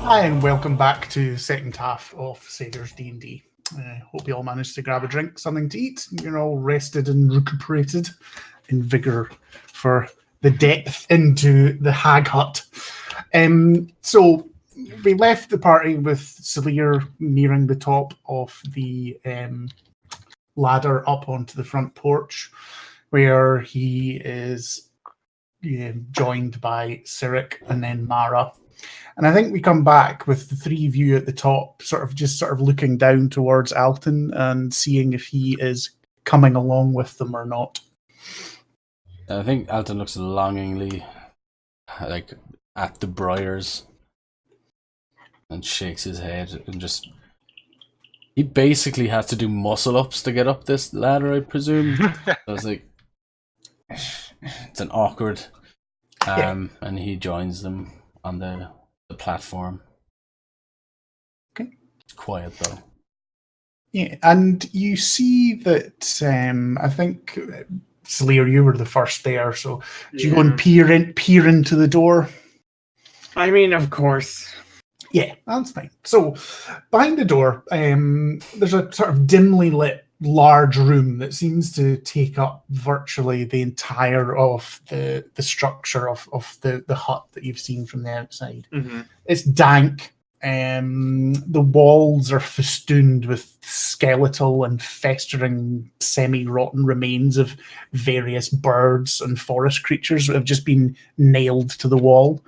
Hi, and welcome back to the second half of Saviours DND. Hope you all managed to grab a drink, something to eat. You're all rested and recuperated in vigour for the depth into the hag hut. So we left the party with Salir nearing the top of the ladder up onto the front porch, where he is joined by Cyric and then Mara. And I think we come back with the three of you at the top, sort of looking down towards Alton and seeing if he is coming along with them or not. I think Alton looks longingly like at the briars and shakes his head and just... He basically has to do muscle ups to get up this ladder, I presume. So it's like... It's an awkward... And he joins them on the platform. Okay. It's quiet though. Yeah, and you see that I think Salir, you were the first there, so do you go and peer into the door? I mean, of course. Yeah, that's fine. So behind the door, there's a sort of dimly lit large room that seems to take up virtually the entire of the structure of the hut that you've seen from the outside. Mm-hmm. It's dank. The walls are festooned with skeletal and festering semi-rotten remains of various birds and forest creatures that have just been nailed to the wall.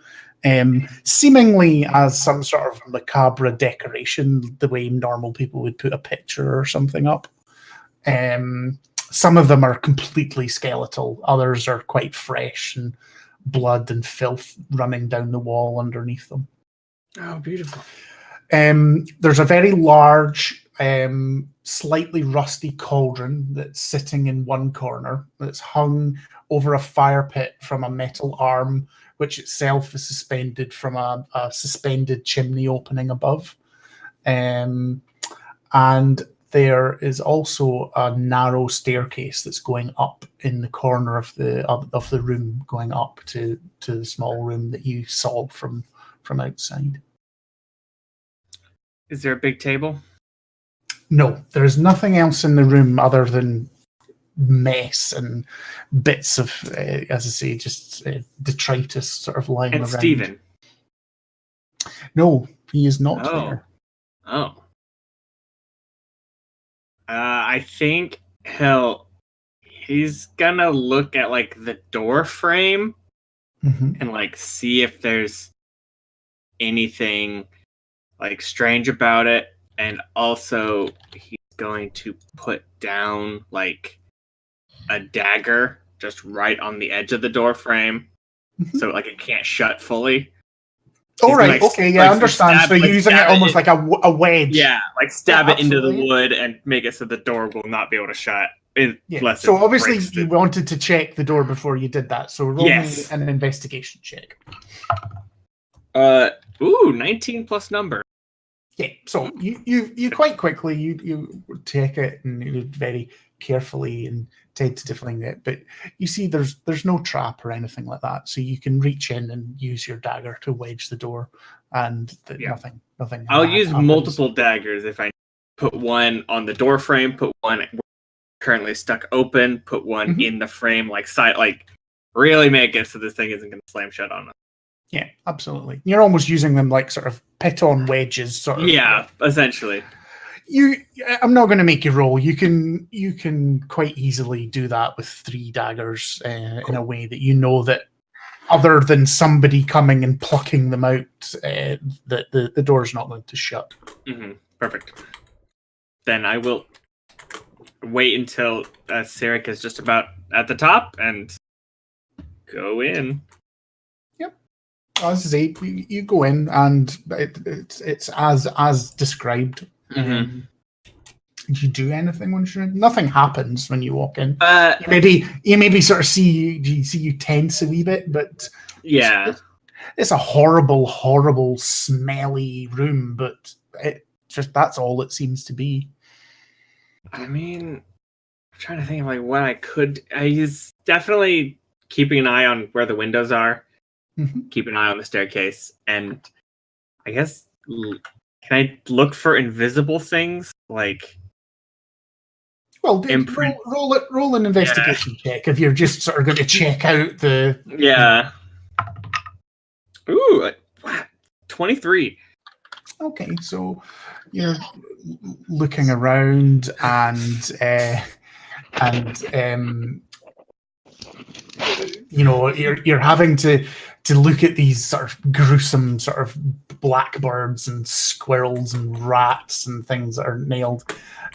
Seemingly as some sort of macabre decoration, the way normal people would put a picture or something up. Some of them are completely skeletal, others are quite fresh and blood and filth running down the wall underneath them. Oh, beautiful. There's a very large, slightly rusty cauldron that's sitting in one corner that's hung over a fire pit from a metal arm, which itself is suspended from a suspended chimney opening above. And there is also a narrow staircase that's going up in the corner of the room, going up to the small room that you saw from outside. Is there a big table? No, there is nothing else in the room other than mess and bits of, as I say, just detritus sort of lying around. And Stephen? No, he is not there. Oh. I think he's gonna look at like the door frame and like see if there's anything like strange about it, and also he's going to put down like a dagger just right on the edge of the door frame, so like it can't shut fully. Oh, right, okay, yeah, I understand. So you're using it almost like a wedge. Yeah, like stab it into the wood and make it so the door will not be able to shut. So obviously you wanted to check the door before you did that, so roll me an investigation check. 19 plus number. Yeah, so you quite quickly you take it and you very carefully and tentatively it, but you see there's no trap or anything like that, so you can reach in and use your dagger to wedge the door, and nothing. I'll use multiple daggers if I put one on the door frame, put one currently stuck open, put one in the frame, like really make it so this thing isn't going to slam shut on us. Yeah, absolutely. You're almost using them like sort of pit-on wedges, sort of. Yeah, essentially. I'm not going to make you roll. You can quite easily do that with 3 daggers in a way that you know that other than somebody coming and plucking them out, the door's not going to shut. Mm-hmm. Perfect. Then I will wait until Cyric is just about at the top and go in. As I say, you go in and it's as described. Mm-hmm. Did you do anything when you're in? Nothing happens when you walk in. You maybe sort of see you tense a wee bit, but it's a horrible, smelly room. But that's all it seems to be. I mean, I'm trying to think of like what I could. He's definitely keeping an eye on where the windows are. Mm-hmm. Keep an eye on the staircase, and I guess can I look for invisible things like? Well, Imprint. roll an investigation check if you're just sort of going to check out the. Yeah. Ooh, 23. Okay, so you're looking around and you're having to look at these sort of gruesome sort of blackbirds and squirrels and rats and things that are nailed.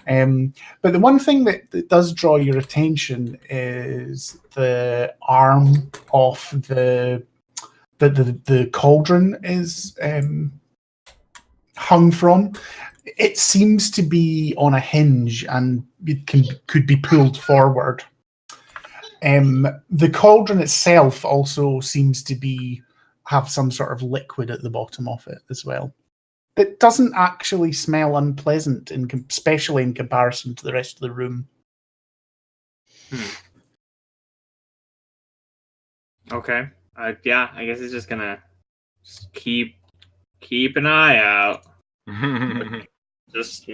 But the one thing that does draw your attention is the arm of the cauldron is hung from. It seems to be on a hinge and it could be pulled forward. The cauldron itself also seems to have some sort of liquid at the bottom of it as well. It doesn't actually smell unpleasant, especially in comparison to the rest of the room. Okay. Yeah, I guess he's just gonna keep an eye out. Just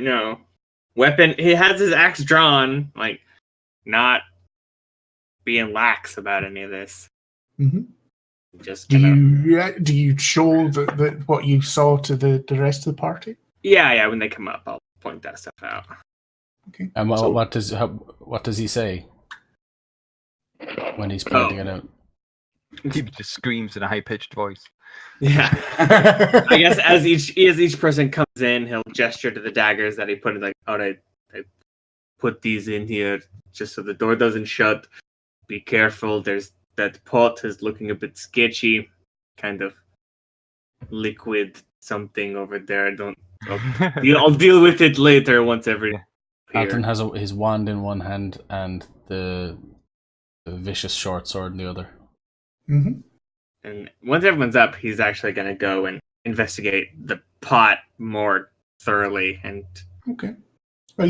weapon. He has his axe drawn, like not being lax about any of this. Mm-hmm. Just do you show the what you saw to the rest of the party? Yeah. When they come up, I'll point that stuff out. Okay. And what does he say when he's pointing it out? He just screams in a high-pitched voice. Yeah. I guess as each person comes in, he'll gesture to the daggers that he put in, like, I put these in here just so the door doesn't shut. Be careful. There's that pot is looking a bit sketchy. Kind of liquid something over there. I'll deal with it later once every. Alton has his wand in one hand and the vicious short sword in the other. Mm-hmm. And once everyone's up, he's actually going to go and investigate the pot more thoroughly. And okay, well,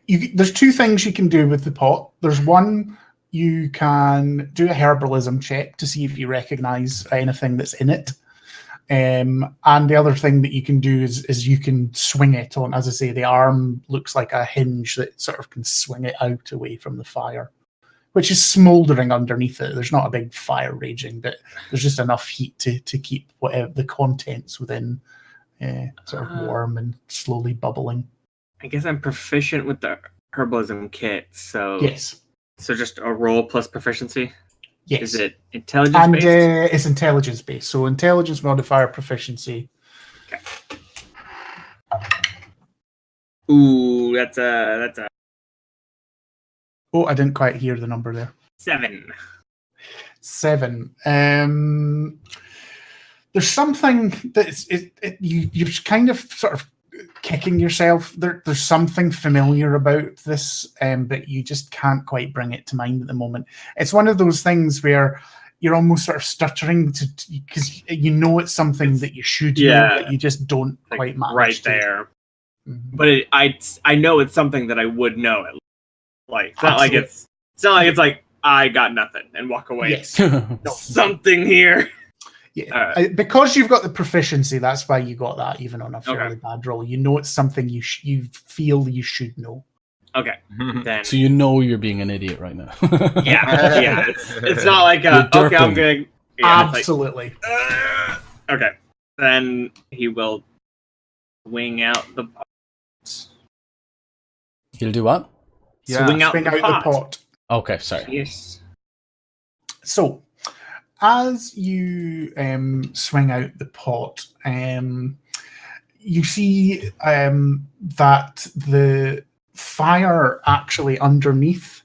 there's two things you can do with the pot. There's one, you can do a herbalism check to see if you recognize anything that's in it. And the other thing that you can do is you can swing it on. As I say, the arm looks like a hinge that sort of can swing it out away from the fire, which is smouldering underneath it. There's not a big fire raging, but there's just enough heat to keep whatever the contents within sort of warm and slowly bubbling. I guess I'm proficient with the herbalism kit, so yes. So just a roll plus proficiency? Yes. Is it intelligence-based? And it's intelligence-based, so intelligence modifier proficiency. Okay. Ooh, that's a... Oh, I didn't quite hear the number there. 7. There's something that you're kind of sort of kicking yourself. There's something familiar about this, but you just can't quite bring it to mind at the moment. It's one of those things where you're almost sort of stuttering because you know it's something that you should know, but you just don't quite manage right to. There. Mm-hmm. But I know it's something that I would know. Like it's not like it's like I got nothing and walk away. Yes, no, something here. Yeah, because you've got the proficiency, that's why you got that, even on a fairly bad roll. You know it's something you feel you should know. Okay, then. So you know you're being an idiot right now. yeah. It's not like okay, I'm going. Yeah, absolutely. Like, okay, then he will swing out the pot. He'll do what? Swing out the pot. Okay, sorry. Yes. So, as you swing out the pot, you see that the fire actually underneath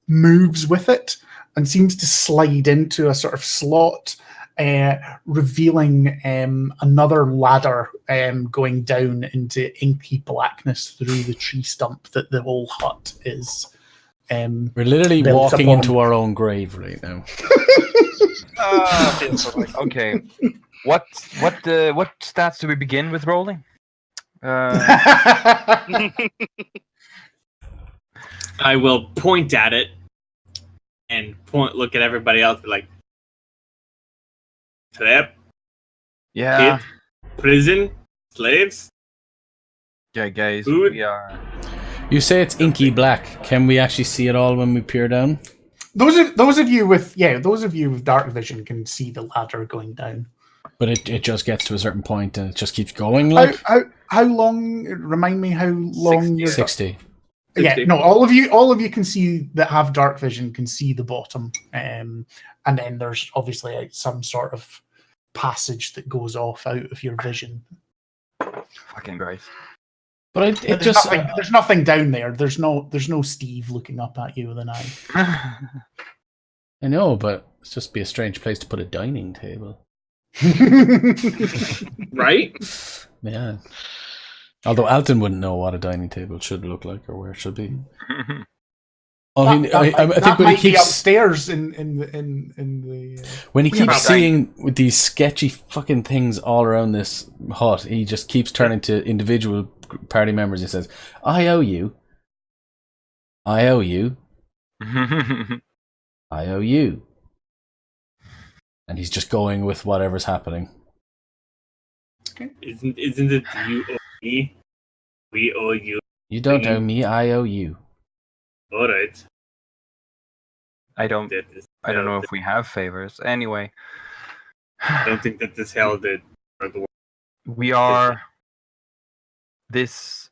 moves with it and seems to slide into a sort of slot, revealing another ladder going down into inky blackness through the tree stump that the whole hut is. We're literally walking into our own grave right now. Okay. What stats do we begin with rolling? I will point at it and look at everybody else, be like, trap, yeah, pit, prison, Slaves? Yeah, guys, Food? we are. You say it's inky black. Can we actually see it all when we peer down? Those of you with dark vision can see the ladder going down. But it just gets to a certain point and it just keeps going like How long? Remind me how long 60. you're 60. Yeah, 60. no, all of you can see that have dark vision can see the bottom, and then there's obviously some sort of passage that goes off out of your vision. Fucking Christ. But There's nothing down there. There's no Steve looking up at you with an eye. I know, but it's just be a strange place to put a dining table. Right? Yeah. Although Alton wouldn't know what a dining table should look like or where it should be. I think when he keeps upstairs in the when he keeps Probably. seeing with these sketchy fucking things all around this hut, he just keeps turning to individual party members and says, "I owe you, I owe you, I owe you," and he's just going with whatever's happening. Isn't it you owe me? We owe you. You don't owe me, I owe you. Alright. I don't know if we have favors. Anyway, I don't think that this held it for the we are this.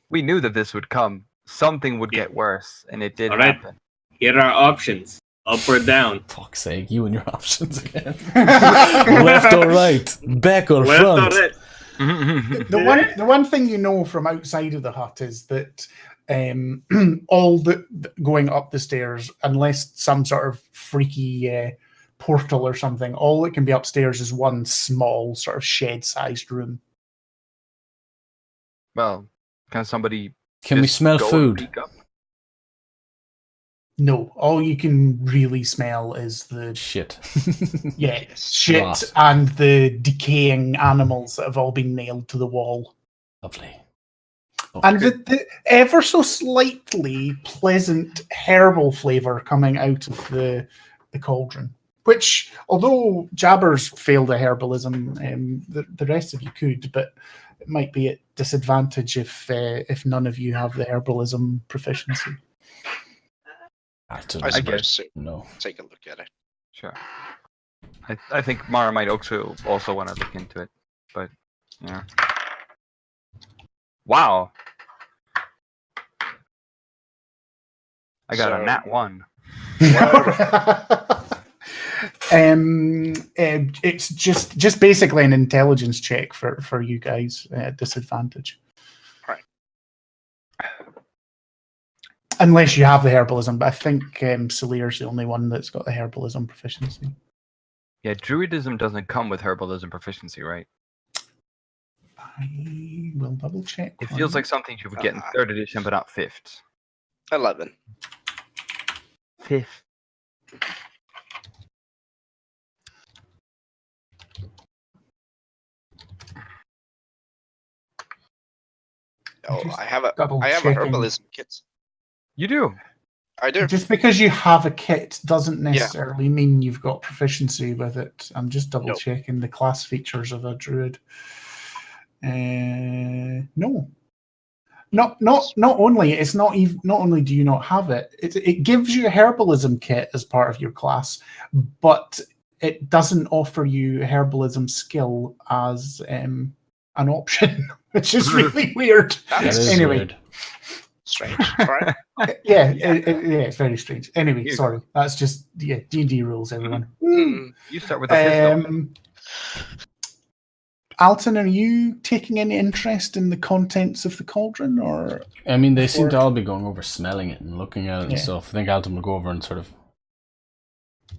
We knew that this would come. Something would get worse, and it did Alright. happen. Here are options. Up or down. Fuck's sake, you and your options again. Left or right, back or Left front. or right. The one thing you know from outside of the hut is that all the going up the stairs, unless some sort of freaky portal or something, all that can be upstairs is one small sort of shed-sized room. Well, can somebody? Can we just smell go and food? peek up? No, all you can really smell is the Shit. shit Rot. and the decaying animals that have all been nailed to the wall. Lovely. And the ever so slightly pleasant herbal flavour coming out of the cauldron. Which, although Jabbers failed a herbalism, the rest of you could, but it might be at disadvantage if none of you have the herbalism proficiency. I I suppose guess no. take a look at it. Sure. I think Mara might also want to look into it, but yeah. Wow. I got So- a nat 1. It's just basically an intelligence check for you guys at disadvantage. Right. Unless you have the herbalism, but I think Salir's the only one that's got the herbalism proficiency. Yeah, druidism doesn't come with herbalism proficiency, right? I will double check. It feels like something you would get in 3rd edition, but not 5th. 11. 5th. Oh, Just I have a double herbalism checking. kit. You do. I do. Just because you have a kit doesn't necessarily mean you've got proficiency with it. I'm just double checking the class features of a druid. No. Not only do you not have it, it gives you a herbalism kit as part of your class, but it doesn't offer you a herbalism skill as an option, which is really weird. That is Anyway. weird. Strange, right? It's very strange. Anyway, sorry, that's just D&D rules, everyone. Mm. You start with a pistol. Alton, are you taking any interest in the contents of the cauldron, or? I mean, they seem to all be going over, smelling it and looking at it and Yeah. stuff. I think Alton will go over and sort of.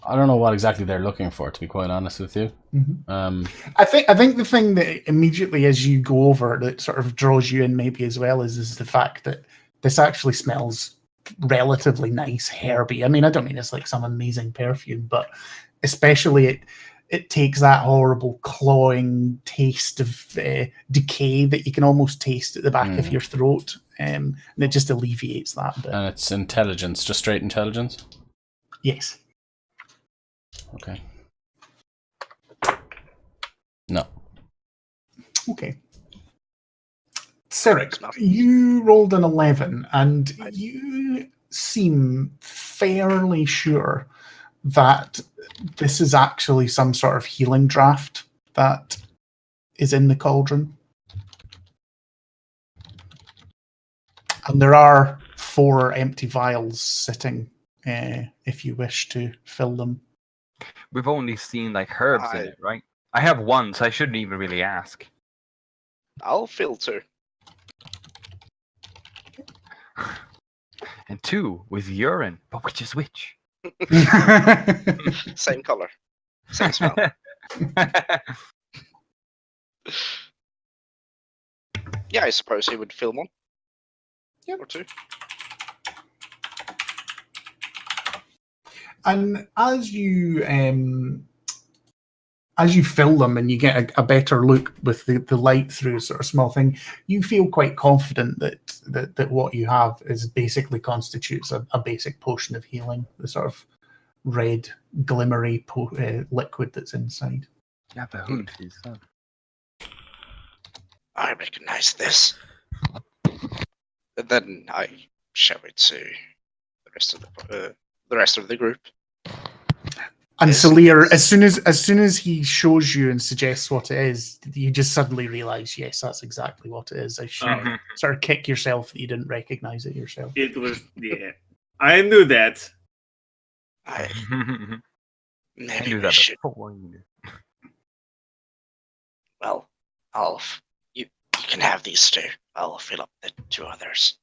I don't know what exactly they're looking for, to be quite honest with you. Mm-hmm. I think the thing that immediately, as you go over, that sort of draws you in, maybe as well, is the fact that this actually smells relatively nice, herby. I mean, I don't mean it's like some amazing perfume, but especially it takes that horrible clawing taste of decay that you can almost taste at the back of your throat, and it just alleviates that a bit. And it's intelligence, just straight intelligence? Yes. Okay. No. Okay. Cyric, It's not- you rolled an 11, and you seem fairly sure that this is actually some sort of healing draft that is in the cauldron. And there are 4 empty vials sitting, if you wish to fill them. We've only seen like herbs in it, right? I have one, so I shouldn't even really ask. I'll filter. And 2 with urine, but which is which? Same color. Same smell. Yeah, I suppose he would fill one. Yep. Or 2. And as you fill them and you get a better look with the light through a sort of small thing, you feel quite confident that what you have is basically constitutes a basic potion of healing, the sort of red glimmery liquid that's inside. Yeah, but who is that? I recognize this. And then I show it to the rest of the group. And Yes, Salir, yes. as soon as he shows you and suggests what it is, you just suddenly realise, yes, that's exactly what it is. I should sort of kick yourself that you didn't recognise it yourself. It was, yeah. I knew that. I Maybe knew we that should. before you knew. Well, you can have these 2. I'll fill up the 2 others.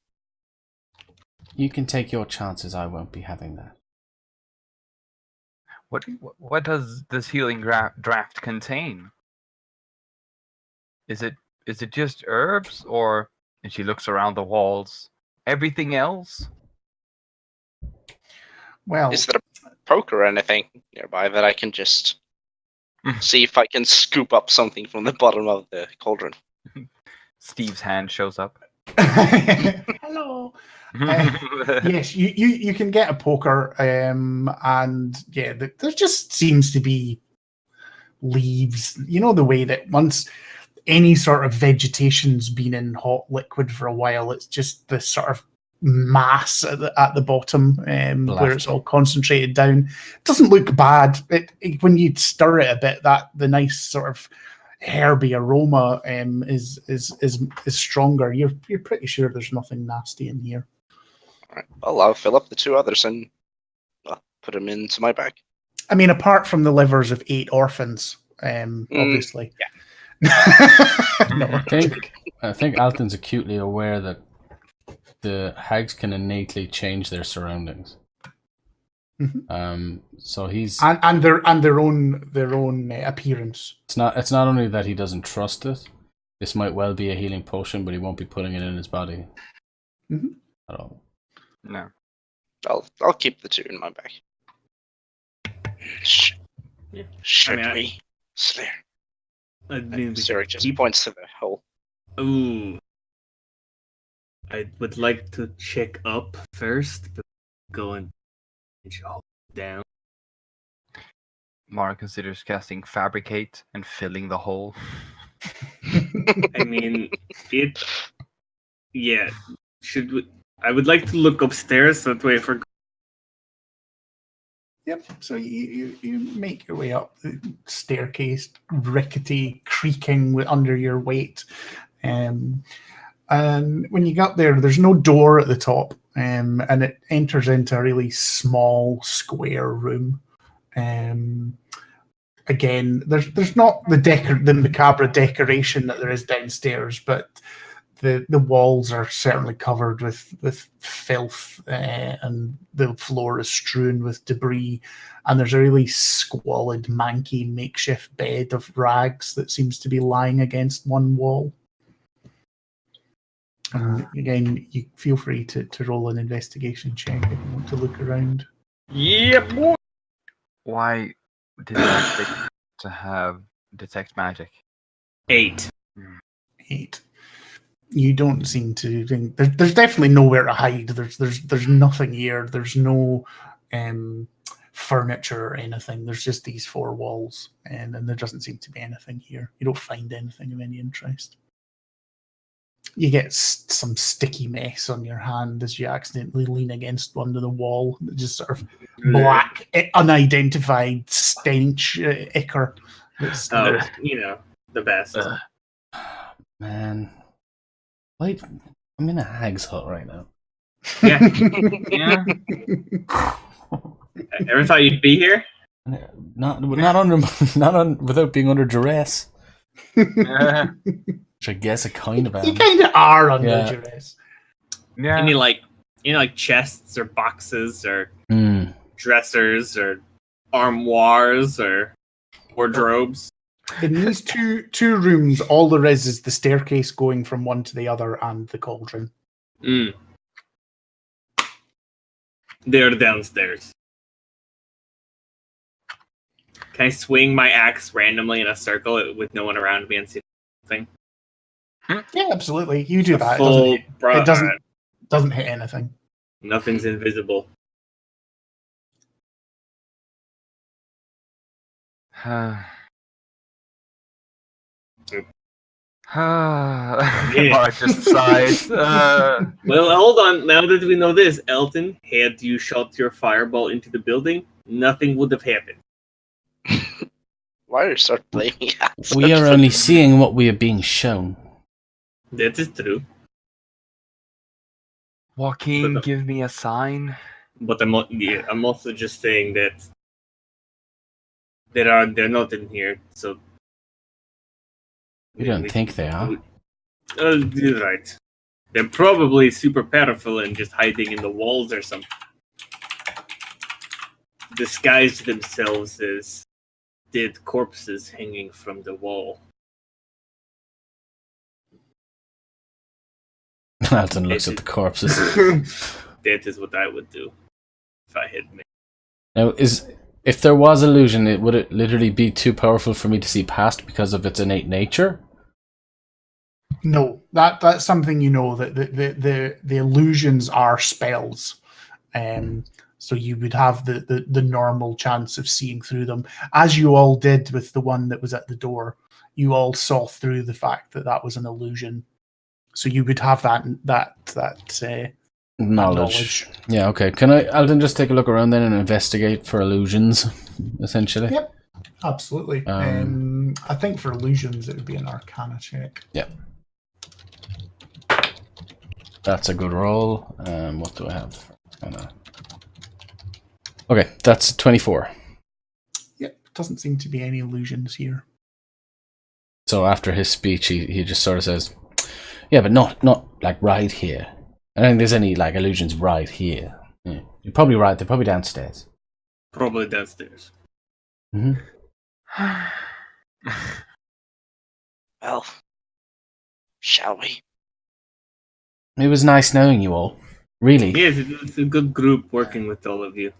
You can take your chances. I won't be having that. What does this healing draft contain? Is it just herbs, or? And she looks around the walls. Everything else? Well, Is there a poker or anything nearby that I can just see if I can scoop up something from the bottom of the cauldron? Steve's hand shows up. hello. Yes, you can get a poker, and yeah, there just seems to be leaves. You know the way that once any sort of vegetation's been in hot liquid for a while, it's just this sort of mass at the bottom where it's all concentrated down. It doesn't look bad. When you stir it a bit, the nice sort of herby aroma is stronger. You're pretty sure there's nothing nasty in here. All right. Well, I'll fill up the 2 others and put them into my bag. I mean, apart from the livers of 8 orphans, obviously. Yeah. No, I think Alton's acutely aware that the hags can innately change their surroundings. Mm-hmm. So he's and their own appearance. It's not only that he doesn't trust it. This might well be a healing potion, but he won't be putting it in his body at all. No. I'll keep the 2 in my bag. Should we, Slayer? I mean, Sarah just points to the hole. Ooh. I would like to check up first, but go and down. Mara considers casting Fabricate and filling the hole. I mean, yeah. Should we? I would like to look upstairs. That way, if we're Yep. So you make your way up the staircase, rickety, creaking under your weight. And when you get there, there's no door at the top, and it enters into a really small, square room. Again, there's not the macabre decoration that there is downstairs, but the walls are certainly covered with filth, and the floor is strewn with debris, and there's a really squalid, manky makeshift bed of rags that seems to be lying against one wall. And again, you feel free to roll an investigation check if you want to look around. yeah, boy. Why did I pick to have detect magic? 8. 8. You don't seem to think there's definitely nowhere to hide. There's nothing here. There's no furniture or anything. There's just these four walls, and there doesn't seem to be anything here. You don't find anything of any interest. You get some sticky mess on your hand as you accidentally lean against one of the wall. Just sort of black, unidentified stench, ichor. Oh, the best. Man. Wait, I'm in a hag's hut right now. Yeah. Yeah. Ever thought you'd be here? Not without being under duress. Which I guess I kind of am. You kind of are under duress. Yeah. Any like chests or boxes or dressers or armoires or wardrobes. In these two rooms, all there is the staircase going from one to the other and the cauldron. They're downstairs. Can I swing my axe randomly in a circle with no one around me and see anything? Yeah, absolutely. You do that. It doesn't hit anything. Nothing's invisible. Mark just sighs. Well, hold on. Now that we know this, Elton, had you shot your fireball into the building, nothing would have happened. Why are you start blaming us? We are only seeing what we are being shown. That is true. Joaquin, give me a sign. But I'm also just saying that they're not in here, so You don't think they are? You're right. They're probably super powerful and just hiding in the walls or something. Disguised themselves as dead corpses hanging from the wall. Alton looks at the corpses. That is what I would do if I had made. Now, if there was illusion, would it literally be too powerful for me to see past because of its innate nature? No, that's something that the illusions are spells, so you would have the normal chance of seeing through them, as you all did with the one that was at the door. You all saw through the fact that was an illusion, so you would have that knowledge. Yeah, okay. Can Alden just take a look around then and investigate for illusions, essentially? Yep, absolutely. I think for illusions it would be an Arcana check. Yep. That's a good roll. What do I have? Okay, that's 24. Yep, doesn't seem to be any illusions here. So after his speech, he just sort of says, "Yeah, but not like right here. I don't think there's any like illusions right here. Yeah. You're probably right. They're probably downstairs. Probably downstairs." Mm-hmm. Well, shall we? It was nice knowing you all. Really. Yes, it's a good group working with all of you.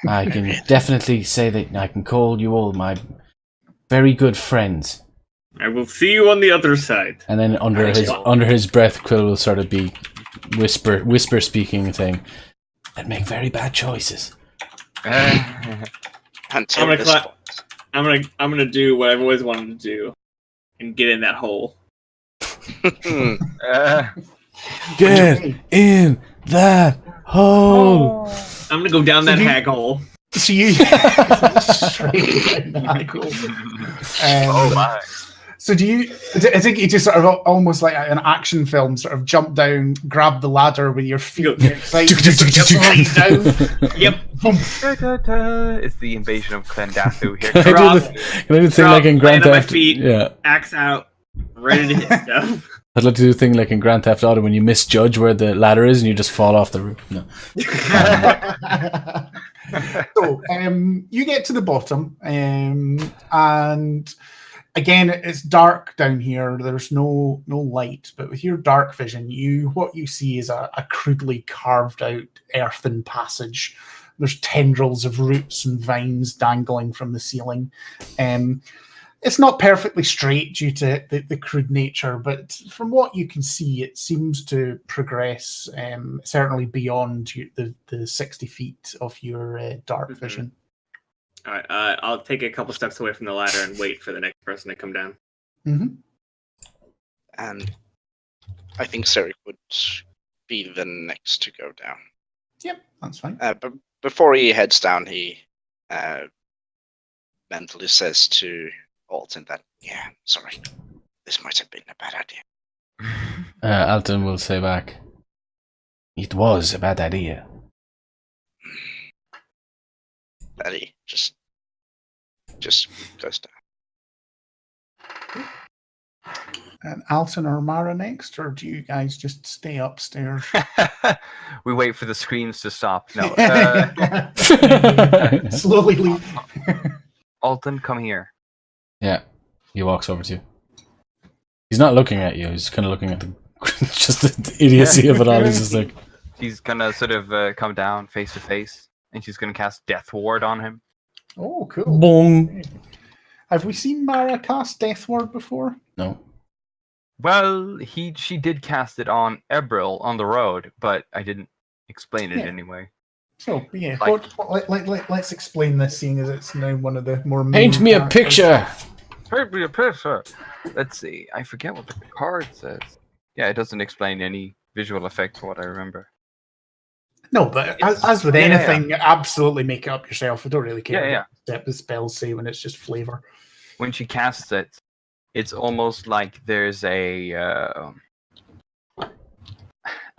I can definitely say that I can call you all my very good friends. I will see you on the other side. And then under his breath, Quill will sort of be whisper speaking and saying, "I'd make very bad choices." Until I'm this gonna point. I'm gonna do what I've always wanted to do and get in that hole. Get in that hole. I'm gonna go down that Hag-hole. So you straight down the Hag-hole. Oh my. So do you? I think you just sort of almost like an action film, sort of jump down, grab the ladder with your feet outside, slide down. Yep. It's the invasion of Clendathu here. Can I do the thing like in Grand land on my Theft? feet. Yeah. Axe out, ready to hit stuff. I'd like to do the thing like in Grand Theft Auto when you misjudge where the ladder is and you just fall off the roof. No. So you get to the bottom, and again, it's dark down here. There's no light, but with your dark vision, what you see is a crudely carved out earthen passage. There's tendrils of roots and vines dangling from the ceiling. It's not perfectly straight due to the crude nature, but from what you can see, it seems to progress certainly beyond the 60 feet of your dark vision. All right, I'll take a couple steps away from the ladder and wait for the next person to come down. Mm-hmm. And I think Sarek would be the next to go down. Yep, that's fine. But before he heads down, he mentally says to Alton that, yeah, sorry, this might have been a bad idea. Alton will say back, "It was a bad idea." That he just goes down. And Alton or Mara next, or do you guys just stay upstairs? We wait for the screams to stop. No. Slowly leave. Alton, come here. Yeah, he walks over to you. He's not looking at you. He's kind of looking at the just the idiocy of it all. He's just like, She's gonna sort of come down face to face, and she's gonna cast Death Ward on him. Oh, cool. boom. Have we seen Mara cast Death Ward before? No. Well, she did cast it on Ebril on the road, but I didn't explain it Yeah. anyway. So, yeah, Like- let's explain this, seeing as it's now one of the more... Paint main me a characters. picture. Paint me a picture. Let's see. I forget what the card says. Yeah, it doesn't explain any visual effect for what I remember. No, but as with anything, absolutely make it up yourself. I don't really care what the spells say when it's just flavor. When she casts it, it's almost like there's a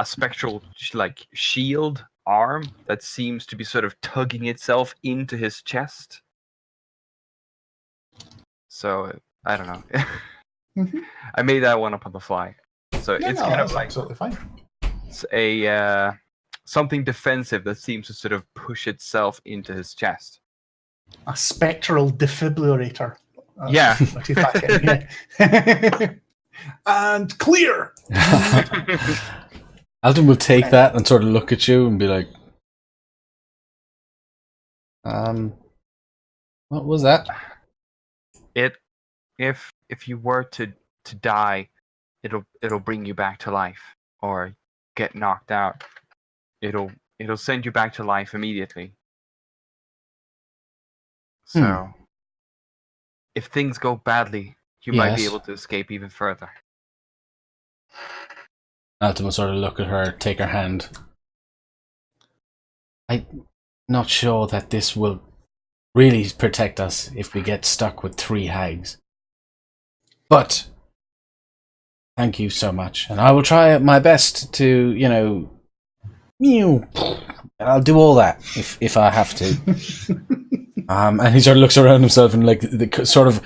spectral like shield arm that seems to be sort of tugging itself into his chest. So I don't know. Mhm. I made that one up on the fly. So Yeah, it's no, kind of that's like absolutely fine. it's a something defensive that seems to sort of push itself into his chest. A spectral defibrillator. Yeah. What you back in, yeah. And clear. Alton will take that and sort of look at you and be like, what was that? If you were to die, it'll bring you back to life, or get knocked out. It'll send you back to life immediately. So if things go badly, you might be Yes. able to escape even further. Alton will sort of look at her, take her hand. I'm not sure that this will really protect us if we get stuck with 3 hags. But thank you so much, and I will try my best to, I'll do all that if I have to. And he sort of looks around himself and like the sort of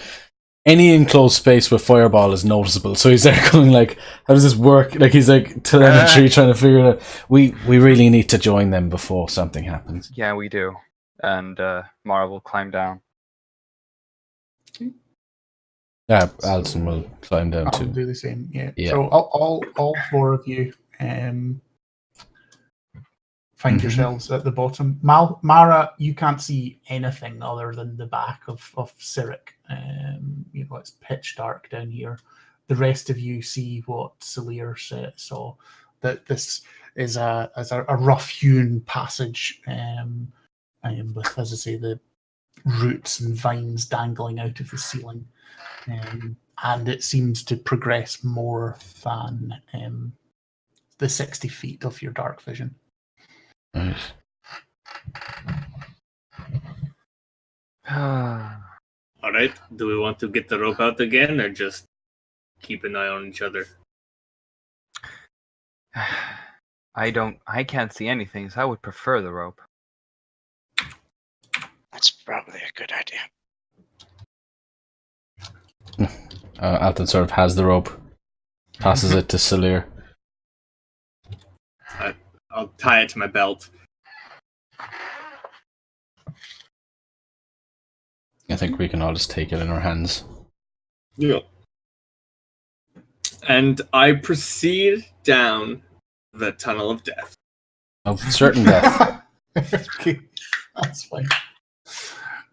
any enclosed space with fireball is noticeable. So he's there going like, how does this work? Like he's like telemetry trying to figure it out. We really need to join them before something happens. Yeah, we do. And Mara will climb down. Yeah, Alton will climb down I'll too. do the same. Yeah. Yeah. So all 4 of you find yourselves at the bottom. Mara, you can't see anything other than the back of Cyric. It's pitch dark down here. The rest of you see what Salir saw. That this is a rough-hewn passage, with, as I say, the roots and vines dangling out of the ceiling, and it seems to progress more than the 60 feet of your dark vision. Nice. All right. Do we want to get the rope out again, or just keep an eye on each other? I can't see anything, so I would prefer the rope. That's probably a good idea. Alton sort of has the rope, passes it to Salir. I'll tie it to my belt. I think we can all just take it in our hands. Yeah. And I proceed down the tunnel of death. Of certain death. Okay, that's fine.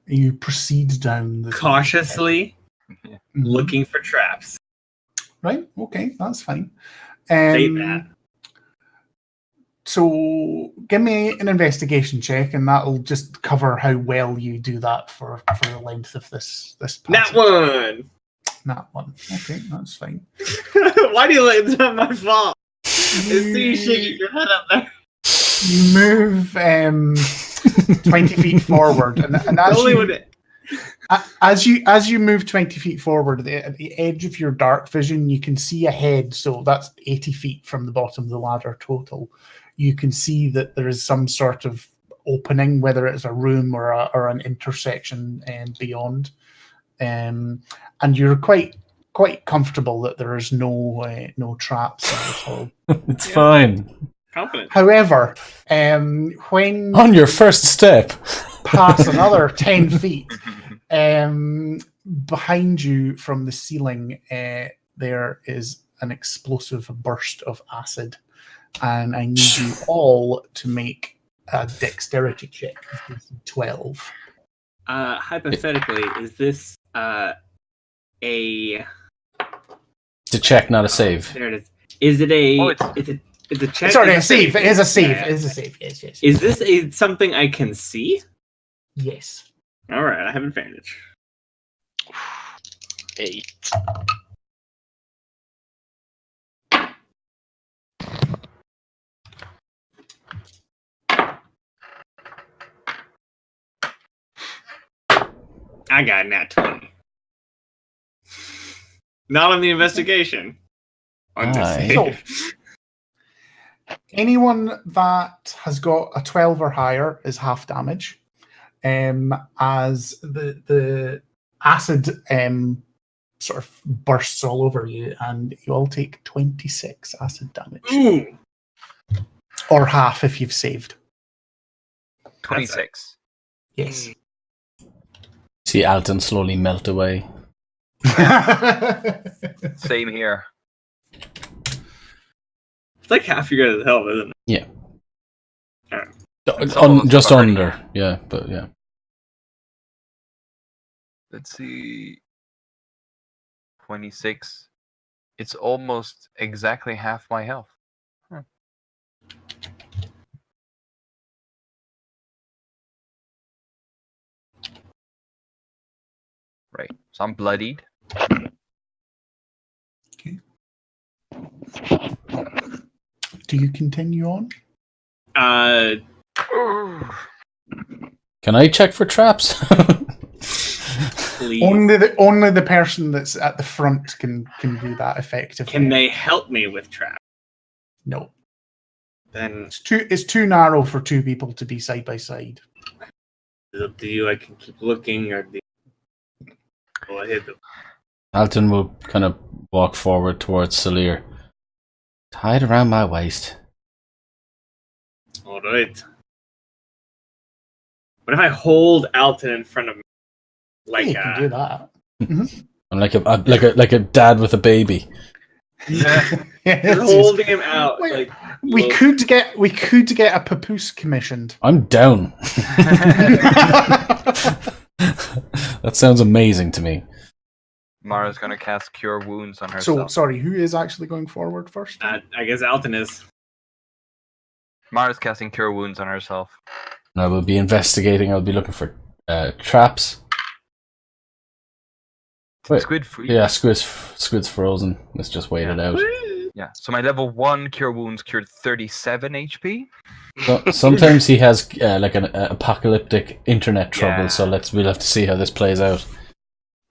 You proceed down the Cautiously Mhm. looking for traps. Right. Okay, that's fine. Say that. So give me an investigation check, and that'll just cover how well you do that for the length of this Nat passage. 1! Nat 1. Okay, that's fine. Why do you let it's not my fault? I see you shaking your head up there. You move 20 feet forward, and as you move 20 feet forward, at the edge of your dark vision, you can see ahead. So that's 80 feet from the bottom of the ladder total. You can see that there is some sort of opening, whether it's a room or an intersection and beyond. And you're quite comfortable that there is no traps at all. It's fine. Confident. However, when On your first step. pass another 10 feet, behind you from the ceiling, there is an explosive burst of acid. And I need you all to make a dexterity check. 12. Hypothetically, is this a... It's a check, not a save. There it is. Is it a... Oh, it's a check? Sorry, a It's save. It is a save. Yeah. It is a save. Yes, yes. Is this something I can see? Yes. Alright, I have advantage. 8. I got a nat 20. Not on the investigation. On the Aye. save. Anyone that has got a 12 or higher is half damage. As the acid sort of bursts all over you, and you all take 26 acid damage. Ooh. Or half if you've saved. 26. Yes. See Alton slowly melt away. Same here. It's like half your guys' health, isn't it? Yeah. It's almost Just already. under. Yeah, but yeah. Let's see. 26. It's almost exactly half my health. Right. So I'm bloodied. Okay. Do you continue on? Can I check for traps? Please. Only the person that's at the front can do that effectively. Can they help me with trap? No. Then It's too narrow for two people to be side by side. it's up to you. I can keep looking, or go ahead. Alton will kind of walk forward towards Salir. Tied around my waist. All right. What if I hold Alton in front of me, like you can do that. I'm like a dad with a baby. you're holding him out? Wait, Like We look. could get a papoose commissioned. I'm down. That sounds amazing to me. Mara's gonna cast Cure Wounds on So herself. sorry, who is actually going forward first? I guess Alton is. Mara's casting Cure Wounds on herself. And I will be investigating. I'll be looking for traps. Wait, Squid free. yeah, squid's frozen. Let's just wait it out. Yeah. So my level 1 Cure Wounds cured 37 HP. So, sometimes he has like an apocalyptic internet trouble. Yeah. So we'll have to see how this plays out.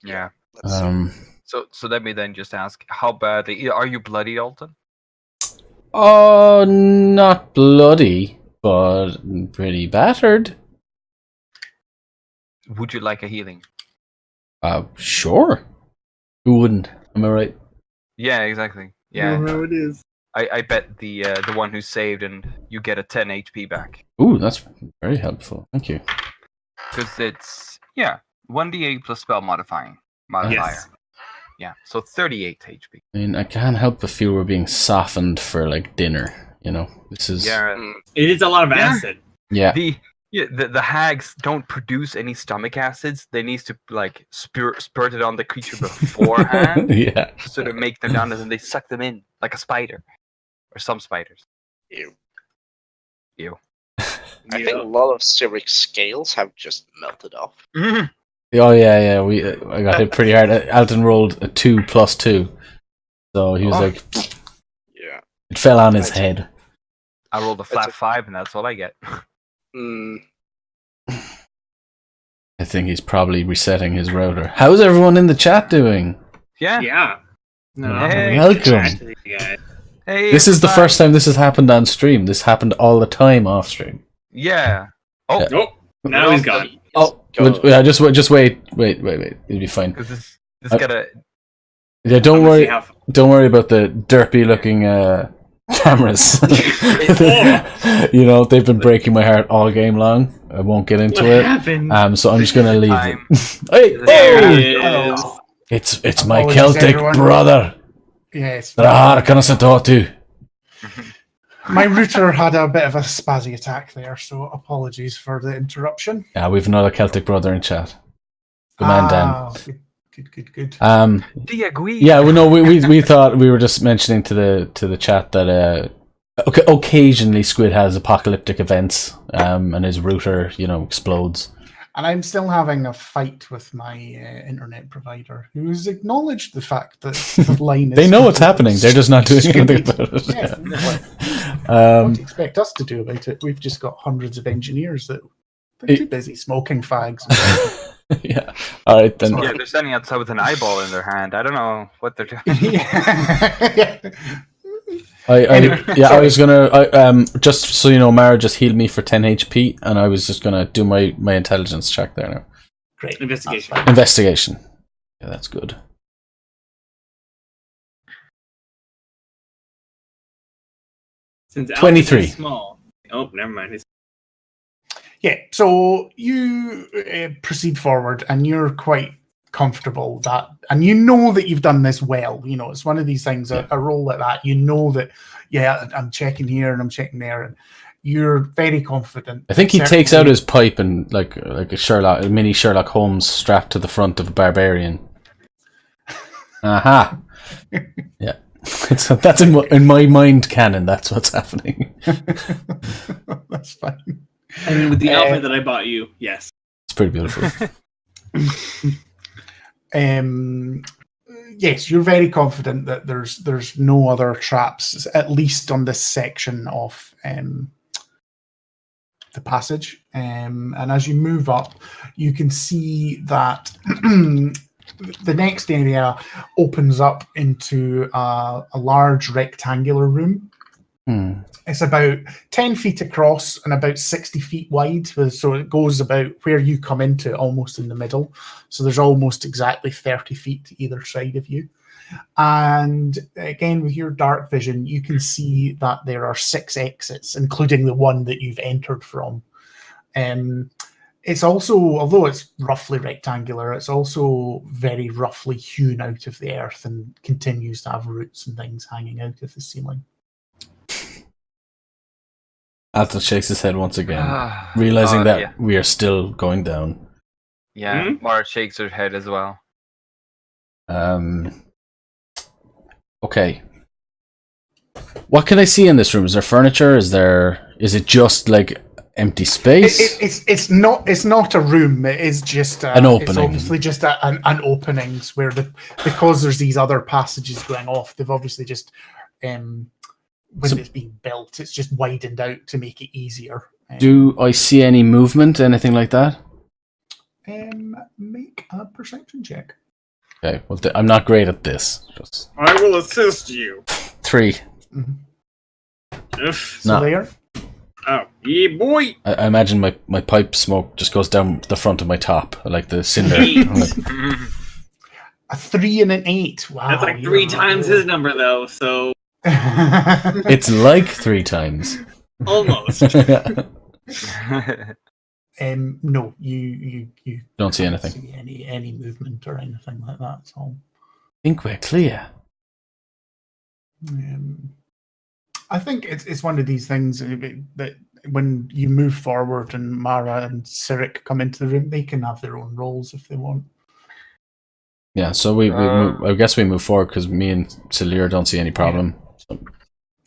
Yeah. Let's see. So let me then just ask, how badly are you bloody, Alton? Oh, not bloody, but pretty battered. Would you like a healing? Sure. Who wouldn't? Am I right? Yeah, exactly. I Yeah. know how it is. I bet the one who saved and you get a 10 HP back. Ooh, that's very helpful. Thank you. Because it's 1d8 plus spell modifier. Yes. Yeah, so 38 HP. I mean, I can't help but feel we're being softened for like dinner. You know, this is Mm, It is a lot of Yeah. acid. yeah. The hags don't produce any stomach acids. They need to like spurt it on the creature beforehand Yeah. to sort of make them down, and then they suck them in like a spider or some spiders. ew. I think a lot of Cyric's scales have just melted off. Mhm. Oh yeah. I got hit pretty hard. Alton rolled a 2 + 2, so he was like, Yeah. it fell on his head. I rolled a flat 5, and that's all I get. Mm, I think he's probably resetting his router. How's everyone in the chat doing? Yeah. Yeah. No, Hey. Welcome. chat to you guys. Hey, This is the everybody. first time this has happened on stream. This happened all the time off stream. Yeah. Oh, Yeah. Oh, now he's gone. Oh, yeah, just wait. It'll be fine. because this gotta. Yeah, don't I'm gonna see worry. how- Don't worry about the derpy looking cameras. You know, they've been breaking my heart all game long. I won't get into What it. happened? So I'm just gonna leave Time. it. Hey, There oh! it is. It's my Apologies, Celtic everyone. brother. Yes. That I can talk to. My router had a bit of a spazzy attack there, so apologies for the interruption. Yeah, we've another Celtic brother in chat. Good man, Dan. Good. Do you agree? Yeah, well, no, we thought we were just mentioning to the chat that occasionally Squid has apocalyptic events, and his router, explodes. And I'm still having a fight with my internet provider, who's acknowledged the fact that the line is... They know what's happening. They're just not doing anything stupid. about it. Yeah, what do you expect us to do about it? We've just got hundreds of engineers that they're too busy smoking fags. Yeah. All right then. Yeah, they're standing outside with an eyeball in their hand. I don't know what they're doing. Yeah. I was gonna just so you know, Mara just healed me for 10 HP, and I was just gonna do my intelligence check there now. Great. Investigation. That's fine. Investigation. Yeah, that's good. Since 23. Alex is small. Oh, never mind. Yeah, so you proceed forward, and you're quite comfortable that, and you know that you've done this well. It's one of these things, a roll like that, that, yeah, I'm checking here and I'm checking there, and you're very confident. I think he takes Certainly- out his pipe and like a mini Sherlock Holmes strapped to the front of a barbarian. Aha! Yeah, that's in my mind canon. That's what's happening. That's fine. And with the outfit that I bought you, yes. It's pretty beautiful. Yes, you're very confident that there's no other traps, at least on this section of the passage. And as you move up, you can see that the next area opens up into a large rectangular room. It's about 10 feet across and about 60 feet wide. So it goes about where you come into, almost in the middle. So there's almost exactly 30 feet to either side of you. And again, with your dark vision, you can see that there are 6 exits, including the one that you've entered from. It's also, although it's roughly rectangular, it's also very roughly hewn out of the earth and continues to have roots and things hanging out of the ceiling. Alton shakes his head once again, realizing that yeah. we are still going down. Yeah, Mara shakes her head as well. Okay. What can I see in this room? Is there furniture? Is it just like empty space? It's not a room. It is just An opening. It's obviously just an openings where because there's these other passages going off. They've obviously just when it's being built, it's just widened out to make it easier. Do I see any movement? Anything like that? Make a perception check. Okay. Well, I'm not great at this. Just I will assist you. 3. Oof. No. So there. Oh, yeah, boy. I imagine my pipe smoke just goes down the front of my top, like the cinder. Eight. I'm like, A 3 and an 8. Wow. That's like 3 times his number, though, so it's like 3 times. almost. No, you Don't see can't anything. see any movement or anything like that at all. I think we're clear. I think it's one of these things that when you move forward and Mara and Cyric come into the room, they can have their own roles if they want. Yeah, so we move, I guess we move forward because me and Celir don't see any problem. So.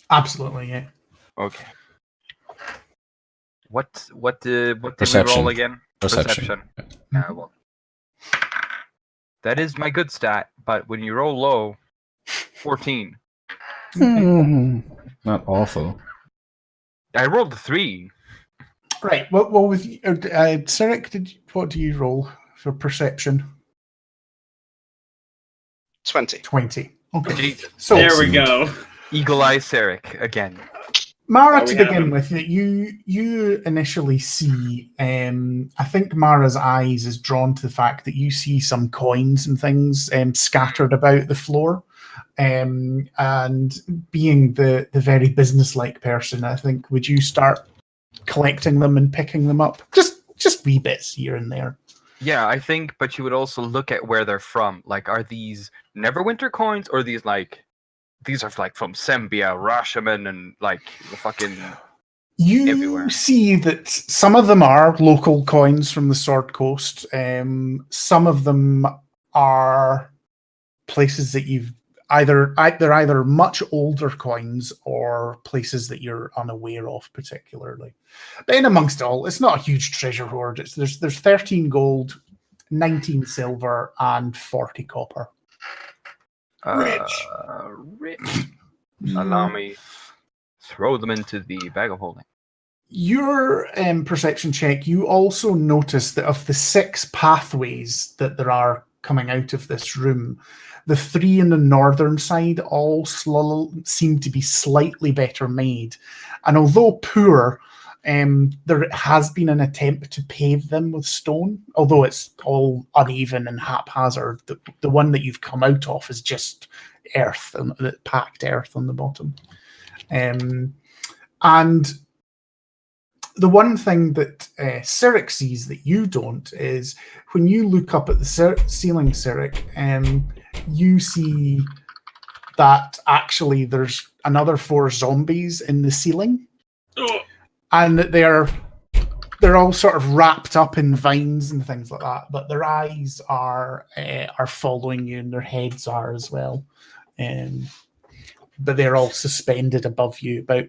Absolutely, yeah. Okay. What did we Perception. roll again? Perception. Yeah, well, that is my good stat, but when you roll low, 14. Not awful. I rolled a 3. Right. What with Cyric? What do you roll for perception? 20. 20. Okay. Jesus. So There we go. Eagle Eye Seric again. Mara, Oh, to we have begin him. with, you initially see. I think Mara's eyes is drawn to the fact that you see some coins and things scattered about the floor. And being the very businesslike person, I think, would you start collecting them and picking them up? Just wee bits here and there. Yeah, I think, but you would also look at where they're from. Like, are these Neverwinter coins, or these are like from Sembia, Rashomon, and like the fucking You everywhere. see that some of them are local coins from the Sword Coast. Some of them are places that you've they're either much older coins or places that you're unaware of particularly. But in amongst all, it's not a huge treasure hoard. There's 13 gold, 19 silver, and 40 copper. Rich. Rich. Allow me throw them into the bag of holding. Your perception check, you also notice that of the 6 pathways that there are coming out of this room, the 3 in the northern side all seem to be slightly better made. And although poor, there has been an attempt to pave them with stone, although it's all uneven and haphazard. The one that you've come out of is just earth, and packed earth on the bottom. And the one thing that Cyric sees that you don't is when you look up at the ceiling, Cyric, you see that actually there's another 4 zombies in the ceiling, and that they're all sort of wrapped up in vines and things like that. But their eyes are following you, and their heads are as well. But they're all suspended above you, about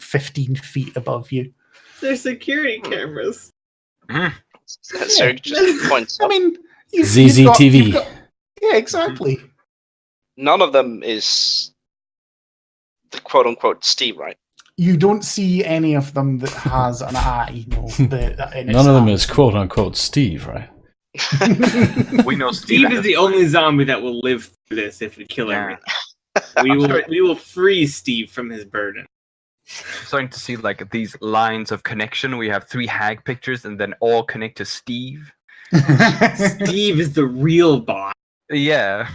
15 feet above you. They're security cameras. So it just points I up. mean, ZZTV. Yeah, exactly. None of them is the quote-unquote Steve, right? You don't see any of them that has an eye. No, None of them is quote unquote Steve, right? We know Steve is the only zombie that will live through this if we kill everything. We will free Steve from his burden. I'm starting to see like these lines of connection. We have 3 hag pictures, and then all connect to Steve. Steve is the real boss. Yeah.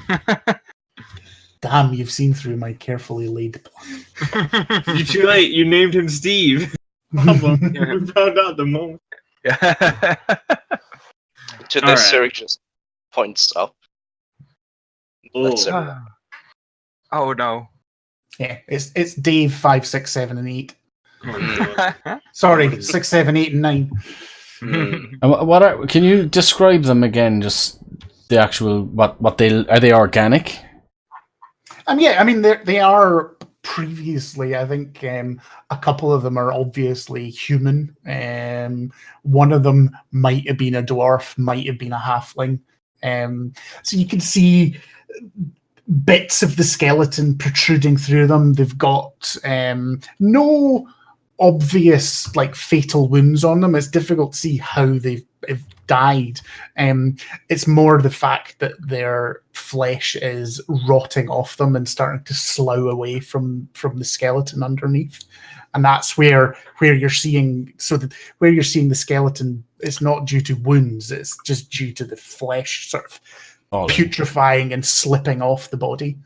Damn, you've seen through my carefully laid plan. You're too late. You named him Steve. We found out the moment. To All right. this, Cyric just points up. That's Oh. everyone. Oh no. Yeah, it's Dave 5, 6, 7, and 8. Oh, Sorry, 6, 7, 8, and 9. And what can you describe them again? Just the actual what they are they organic? Yeah, I mean they are previously. I think a couple of them are obviously human. One of them might have been a dwarf, might have been a halfling. So you can see bits of the skeleton protruding through them. They've got no obvious like fatal wounds on them. It's difficult to see how they've died. It's more the fact that their flesh is rotting off them and starting to slough away from the skeleton underneath. And that's where you're seeing where you're seeing the skeleton. It's not due to wounds. It's just due to the flesh sort of putrefying and slipping off the body.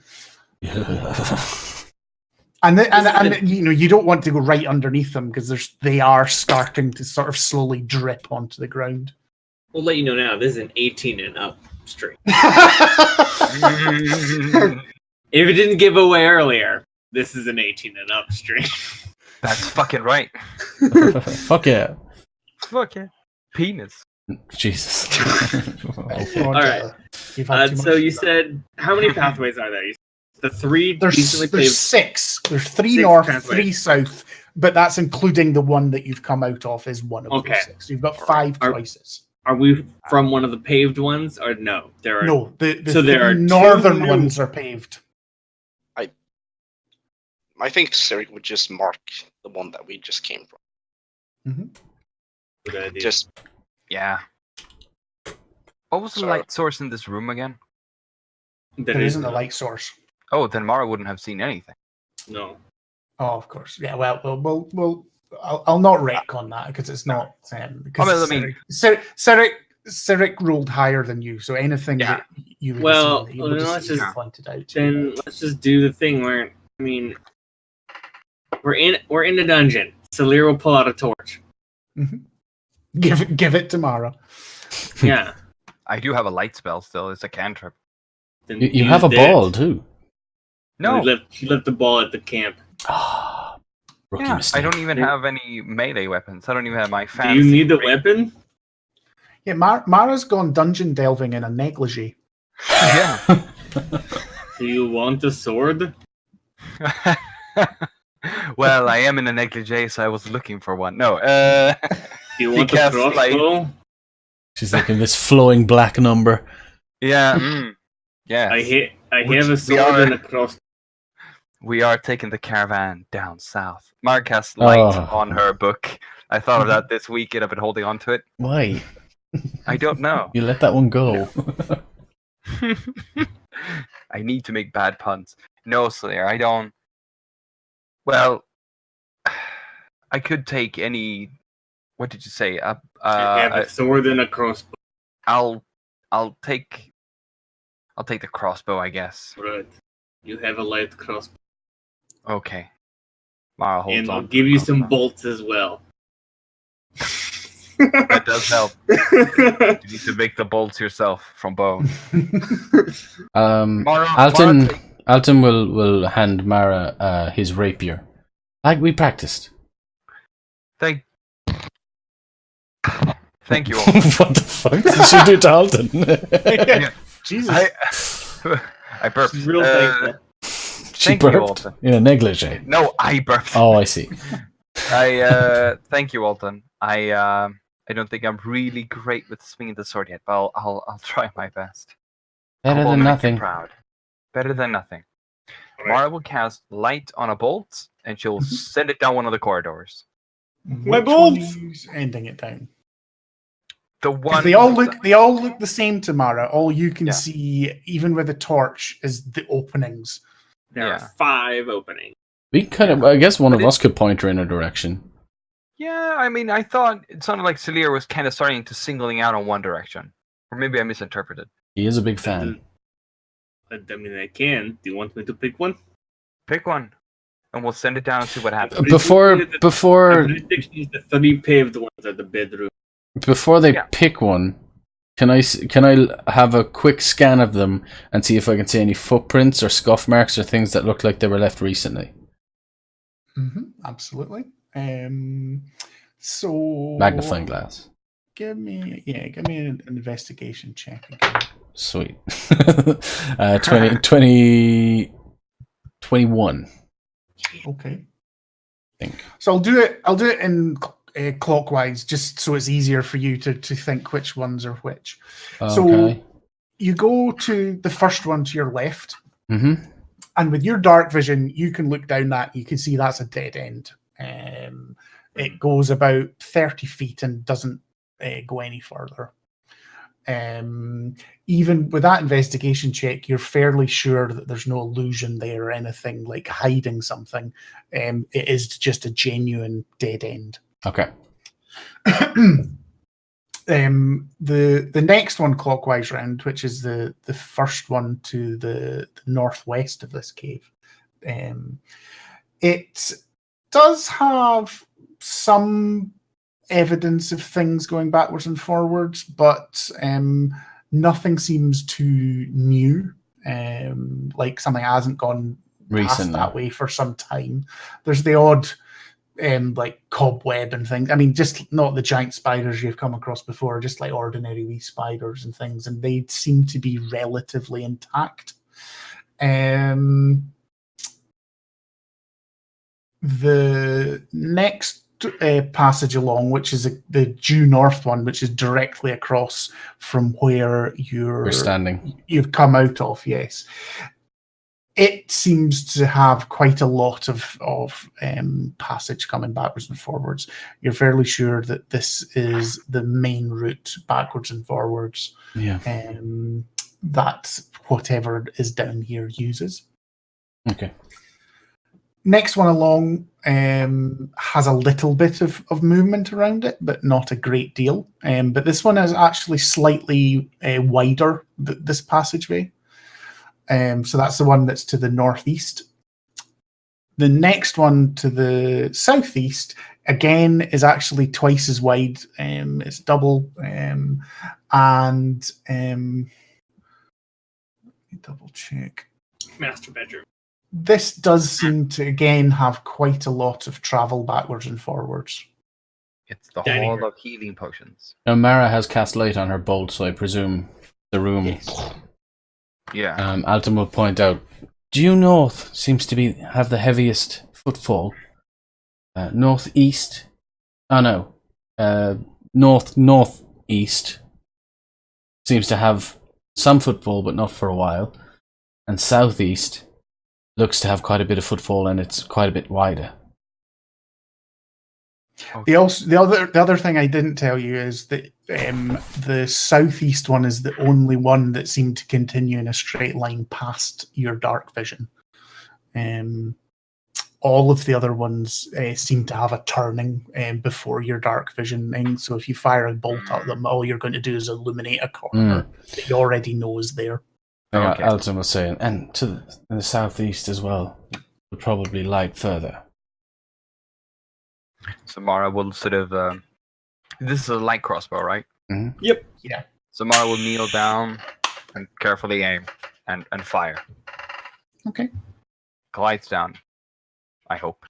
And you know, you don't want to go right underneath them because they are starting to sort of slowly drip onto the ground. We'll let you know now. This is an 18 and up stream. If it didn't give away earlier, this is an 18 and up stream. That's fucking right. Fuck yeah. Fuck yeah. Penis. Jesus. All right. So you said, how many pathways are there? The 3 There's decently paved. 6. There's 3 6 north, pathways. 3 south, but that's including the one that you've come out of is one of Okay. those 6. You've got 5 choices. Are we from one of the paved ones, or no? There are No, the so there are 3 two northern new- ones are paved. I think Siri would just mark the one that we just came from. Good idea. Just Yeah. What was the So- light source in this room again? There There is isn't a none. light source. Oh, then Mara wouldn't have seen anything. No. Oh, of course. Yeah. Well. I'll not retcon that because it's not. Because I mean- Cyric rolled higher than you, so anything Yeah. that you would Well, have seen, he would then have let's seen just- pointed out. to you. Then let's just do the thing where we're in the dungeon. Salir will pull out a torch. Give it to Mara. Yeah. I do have a light spell still. It's a cantrip. Then You use have a that. ball too. No. She left the ball at the camp. Ah, rookie Yeah, mistake. I don't even have any melee weapons. I don't even have my Do fancy. you need the ring. weapon? Yeah, Mara's gone dungeon delving in a negligee. Yeah. Do you want a sword? Well, I am in a negligee, so I was looking for one. No. Do you He want a casts light. crossbow? She's like in this flowing black number. Yeah. Yeah. I Which have a we sword are- and a crossbow. We are taking the caravan down south. Mark has light Oh. on her book. I thought of that this week and I've been holding on to it. Why? I don't know. You let that one go. I need to make bad puns. No, Slayer, I don't. Well, I could take any. What did you say? I have a sword and a crossbow. I'll take the crossbow, I guess. Right. You have a light crossbow. Okay. Mara holds And on. I'll to give the you some crossbow. bolts as well. That does help. You need to make the bolts yourself from bone. Mara, Alton Mara, Alton will hand Mara his rapier. Like we practiced. thank you all. What the fuck did she do to Alton? Jesus. I burped. She's real thankful. She Thank you, burped Alton. in a negligee. No, I burped. Oh, I see. I thank you, Alton. I don't think I'm really great with swinging the sword yet, but I'll try my best. Better I will than make you nothing. Proud. Better than nothing. Alright. Mara will cast light on a bolt, and she'll send it down one of the corridors. My Which bolts! one are you ending it down? The 'Cause one they all look the same to Mara. All you can Yeah. see, even with a torch, is the openings. There Yeah. are 5 openings. We kind of, I guess one of But us could point her in a direction. Yeah, I mean, I thought it sounded like Salir was kind of starting to singling out on one direction, or maybe I misinterpreted. He is a big fan. I mean, I can. Do you want me to pick one? Pick one, and we'll send it down and see what happens. Before I'm pretty sure the 3 paved ones are the bedroom. before they Yeah. pick one, can I have a quick scan of them and see if I can see any footprints or scuff marks or things that look like they were left recently? Absolutely. So Magnifying glass. Give me an investigation check again. Sweet. 21. Okay. Think. So I'll do it in clockwise, just so it's easier for you to think which ones are which. So Okay. you go to the first one to your left, Mm-hmm. and with your dark vision, you can look down that. You can see that's a dead end. It goes about 30 feet and doesn't go any further. Even with that investigation check, you're fairly sure that there's no illusion there or anything like hiding something. It is just a genuine dead end. Okay. The next one clockwise round, which is the first one to the northwest of this cave, it does have some evidence of things going backwards and forwards, but nothing seems too new. Like something hasn't gone past Recently. that way for some time. There's the odd like cobweb and things. I mean, just not the giant spiders you've come across before, just like ordinary wee spiders and things, and they seem to be relatively intact. The next passage along, which is the due north one, which is directly across from where We're standing. you've come out of, yes. It seems to have quite a lot of passage coming backwards and forwards. You're fairly sure that this is the main route backwards and forwards. Yeah. That whatever is down here uses. Okay. Next one along has a little bit of movement around it, but not a great deal. But this one is actually slightly wider, this passageway. So that's the one that's to the northeast. The next one to the southeast, again, is actually twice as wide. It's double. And let me double check. Master bedroom. This does seem to, again, have quite a lot of travel backwards and forwards. It's the Dining hall room. of healing potions. Now, Mara has cast light on her bolt, so I presume the room. Yes. Yeah. Alton will point out, due north seems to have the heaviest footfall. Northeast, northeast seems to have some footfall, but not for a while. And southeast looks to have quite a bit of footfall, and it's quite a bit wider. The other thing I didn't tell you is that the southeast one is the only one that seemed to continue in a straight line past your dark vision. All of the other ones seem to have a turning before your dark vision. And so if you fire a bolt at them, all you're going to do is illuminate a corner that you already know is there. Okay. Alton was saying, and to the southeast as well, would probably light further. So Mara will sort of. This is a light crossbow, right? Mm-hmm. Yep. Yeah. So Mara will kneel down and carefully aim and fire. Okay. Glides down. I hope.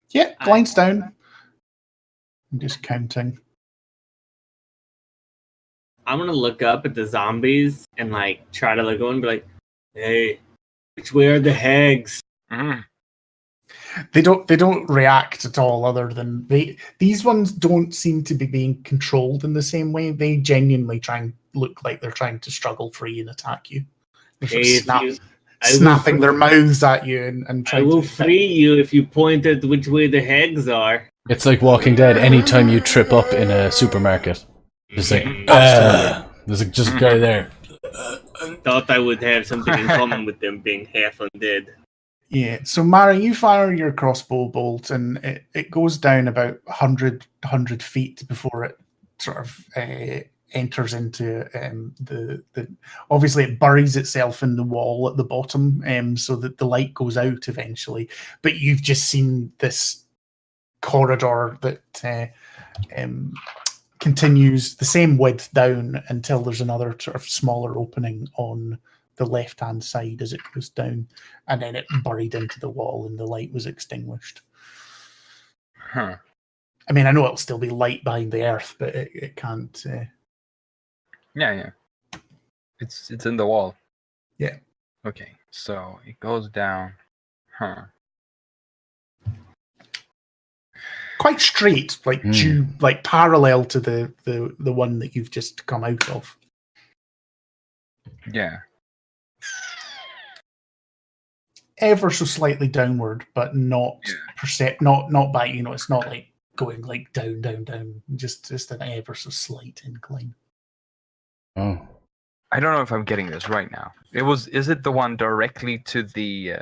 Yeah, glides down. I'm just counting. I'm gonna look up at the zombies and like try to look over and be like, "Hey, which way are the hags?" Mm. They don't react at all, other than these ones don't seem to be being controlled in the same way. They genuinely try and look like they're trying to struggle free and attack you. They're sort of snapping their mouths at you and I trying will to free you if you point at which way the hags are. It's like Walking Dead. Anytime you trip up in a supermarket, it's like, there's just a guy there. Thought I would have something in common with them being half undead. Yeah, so Mara, you fire your crossbow bolt and it goes down about 100 feet before it sort of enters into the obviously it buries itself in the wall at the bottom so that the light goes out eventually. But you've just seen this corridor that continues the same width down until there's another sort of smaller opening on the left-hand side as it goes down, and then it buried into the wall and the light was extinguished. Huh. I mean, I know it'll still be light behind the earth, but it can't... Yeah. It's in the wall. Yeah. Okay, so it goes down. Huh. Quite straight, like due, like parallel to the one that you've just come out of. Yeah. Ever so slightly downward, but not not by, it's not like going like down, just an ever so slight incline. Oh. I don't know if I'm getting this right now. Is it the one directly to the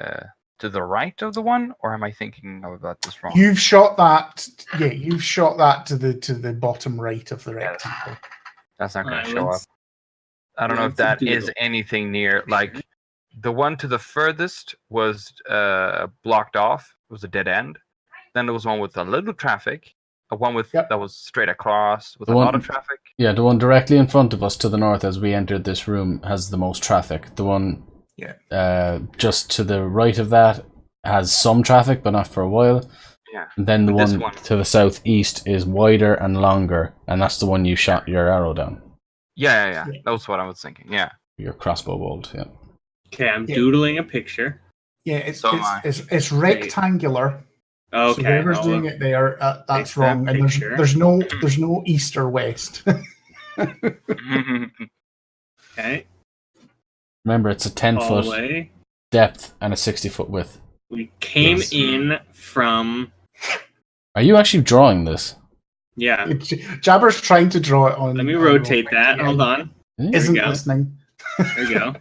right of the one, or am I thinking about this wrong? You've shot that to the bottom right of the rectangle. That's not going to show up. I don't know if that is anything near, like, the one to the furthest was blocked off. It was a dead end. Then there was one with a little traffic. A one with that was straight across with a lot of traffic. Yeah, the one directly in front of us to the north as we entered this room has the most traffic. The one just to the right of that has some traffic, but not for a while. Yeah. And then the one to the southeast is wider and longer, and that's the one you shot your arrow down. Yeah. That was what I was thinking. Yeah. Your crossbow bolt, yeah. Okay, I'm doodling a picture. Yeah, it's rectangular, Okay. So whoever's I'll doing it there, that's take that wrong. And picture. there's no east or west. Okay. Remember, it's a 10-foot Hallway. depth and a 60-foot width. We came Yes. in from. Are you actually drawing this? Yeah. Jabber's trying to draw it on. Let me on rotate Roll20. that. Hold on. Isn't There we go. listening. There we go. So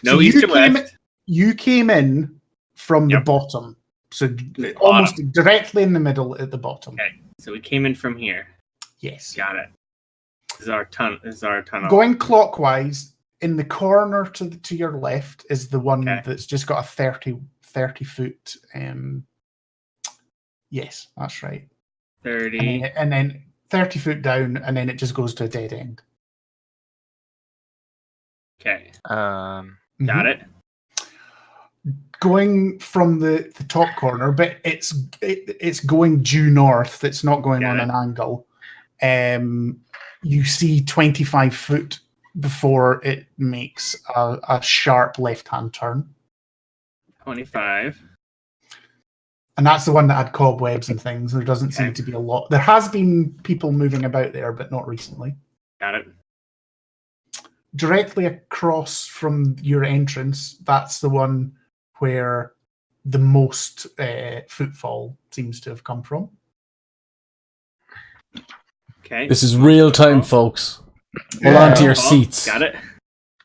No you east or came- west. You came in from the Yep. bottom, so The almost directly in the middle at the bottom. Okay. So we came in from here. Yes. Got it. This is our tunnel. Going clockwise, in the corner to your left is the one Okay. that's just got a 30 foot. Yes, that's right. 30. And then 30 foot down, and then it just goes to a dead end. Okay. Um, Got it. Going from the top corner, but it's going due north. It's not going Got on it. an angle. You see 25 foot before it makes a sharp left-hand turn. 25. And that's the one that had cobwebs and things. There doesn't seem Okay. to be a lot. There has been people moving about there, but not recently. Got it. Directly across from your entrance, that's the one where the most footfall seems to have come from. Okay. This is real time, folks. Hold on to your seats. Got it.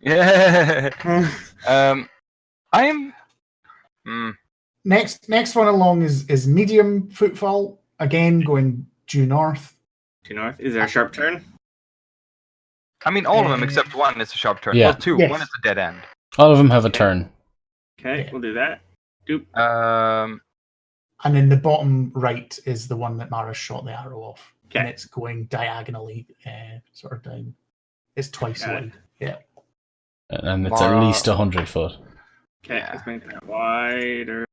yeah. I'm. Next one along is medium footfall, again going due north. Due north. Is there a sharp turn? I mean, all of them except one is a sharp turn. Yeah. Well, two. Yes. One is a dead end. All of them have a turn. Okay, Yeah. we'll do that. Doop. And then the bottom right is the one that Mara shot the arrow off. And Okay. it's going diagonally sort of down. It's twice Got it. wide. Yeah. And it's Mara- at least 100 foot. Okay, Yeah. let's make that wider.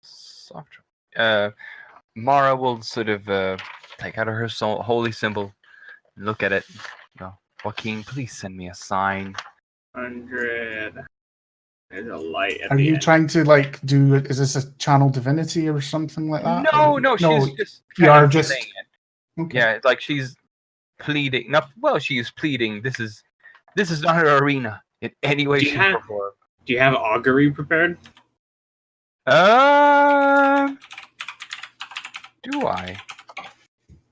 Soft. Mara will sort of take out her holy symbol, look at it. Go, Joaquin, please send me a sign. 100. There's a light at Are the you end. trying to is this a channel divinity or something like that? No, Or- no, she's just. you kind are of just- saying it. Okay. Yeah, it's like she's pleading. Not well, she is pleading. This is not her arena in any way, Do you shape, have- or form. Do you have augury prepared? Do I?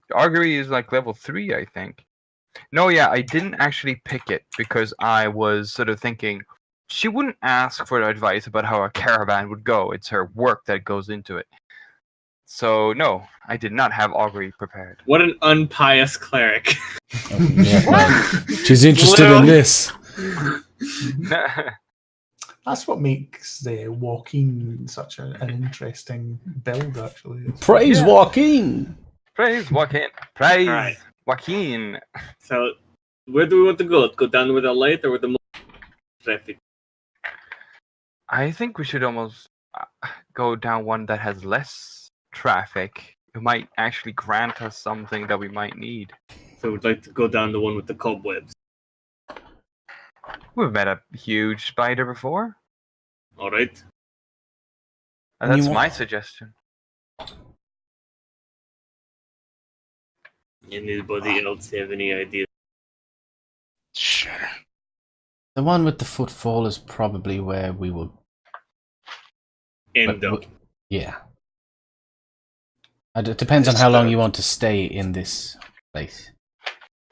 The augury is like level 3, I think. No, yeah, I didn't actually pick it because I was sort of thinking she wouldn't ask for advice about how a caravan would go. It's her work that goes into it. So no, I did not have augury prepared. What an unpious cleric. Yeah, well, she's interested in this. That's what makes the walking such an interesting build, actually. Praise Yeah. Joaquin! Praise Joaquin. Praise Alright. Joaquin. So, where do we want to go? Go down with the light or with the traffic? I think we should almost go down one that has less traffic. It might actually grant us something that we might need. So, we'd like to go down the one with the cobwebs. We've met a huge spider before. Alright. And you That's my want- suggestion. Anybody else have any ideas? Sure. The one with the footfall is probably where we would. End but- up. Yeah. It depends on how long you want to stay in this place.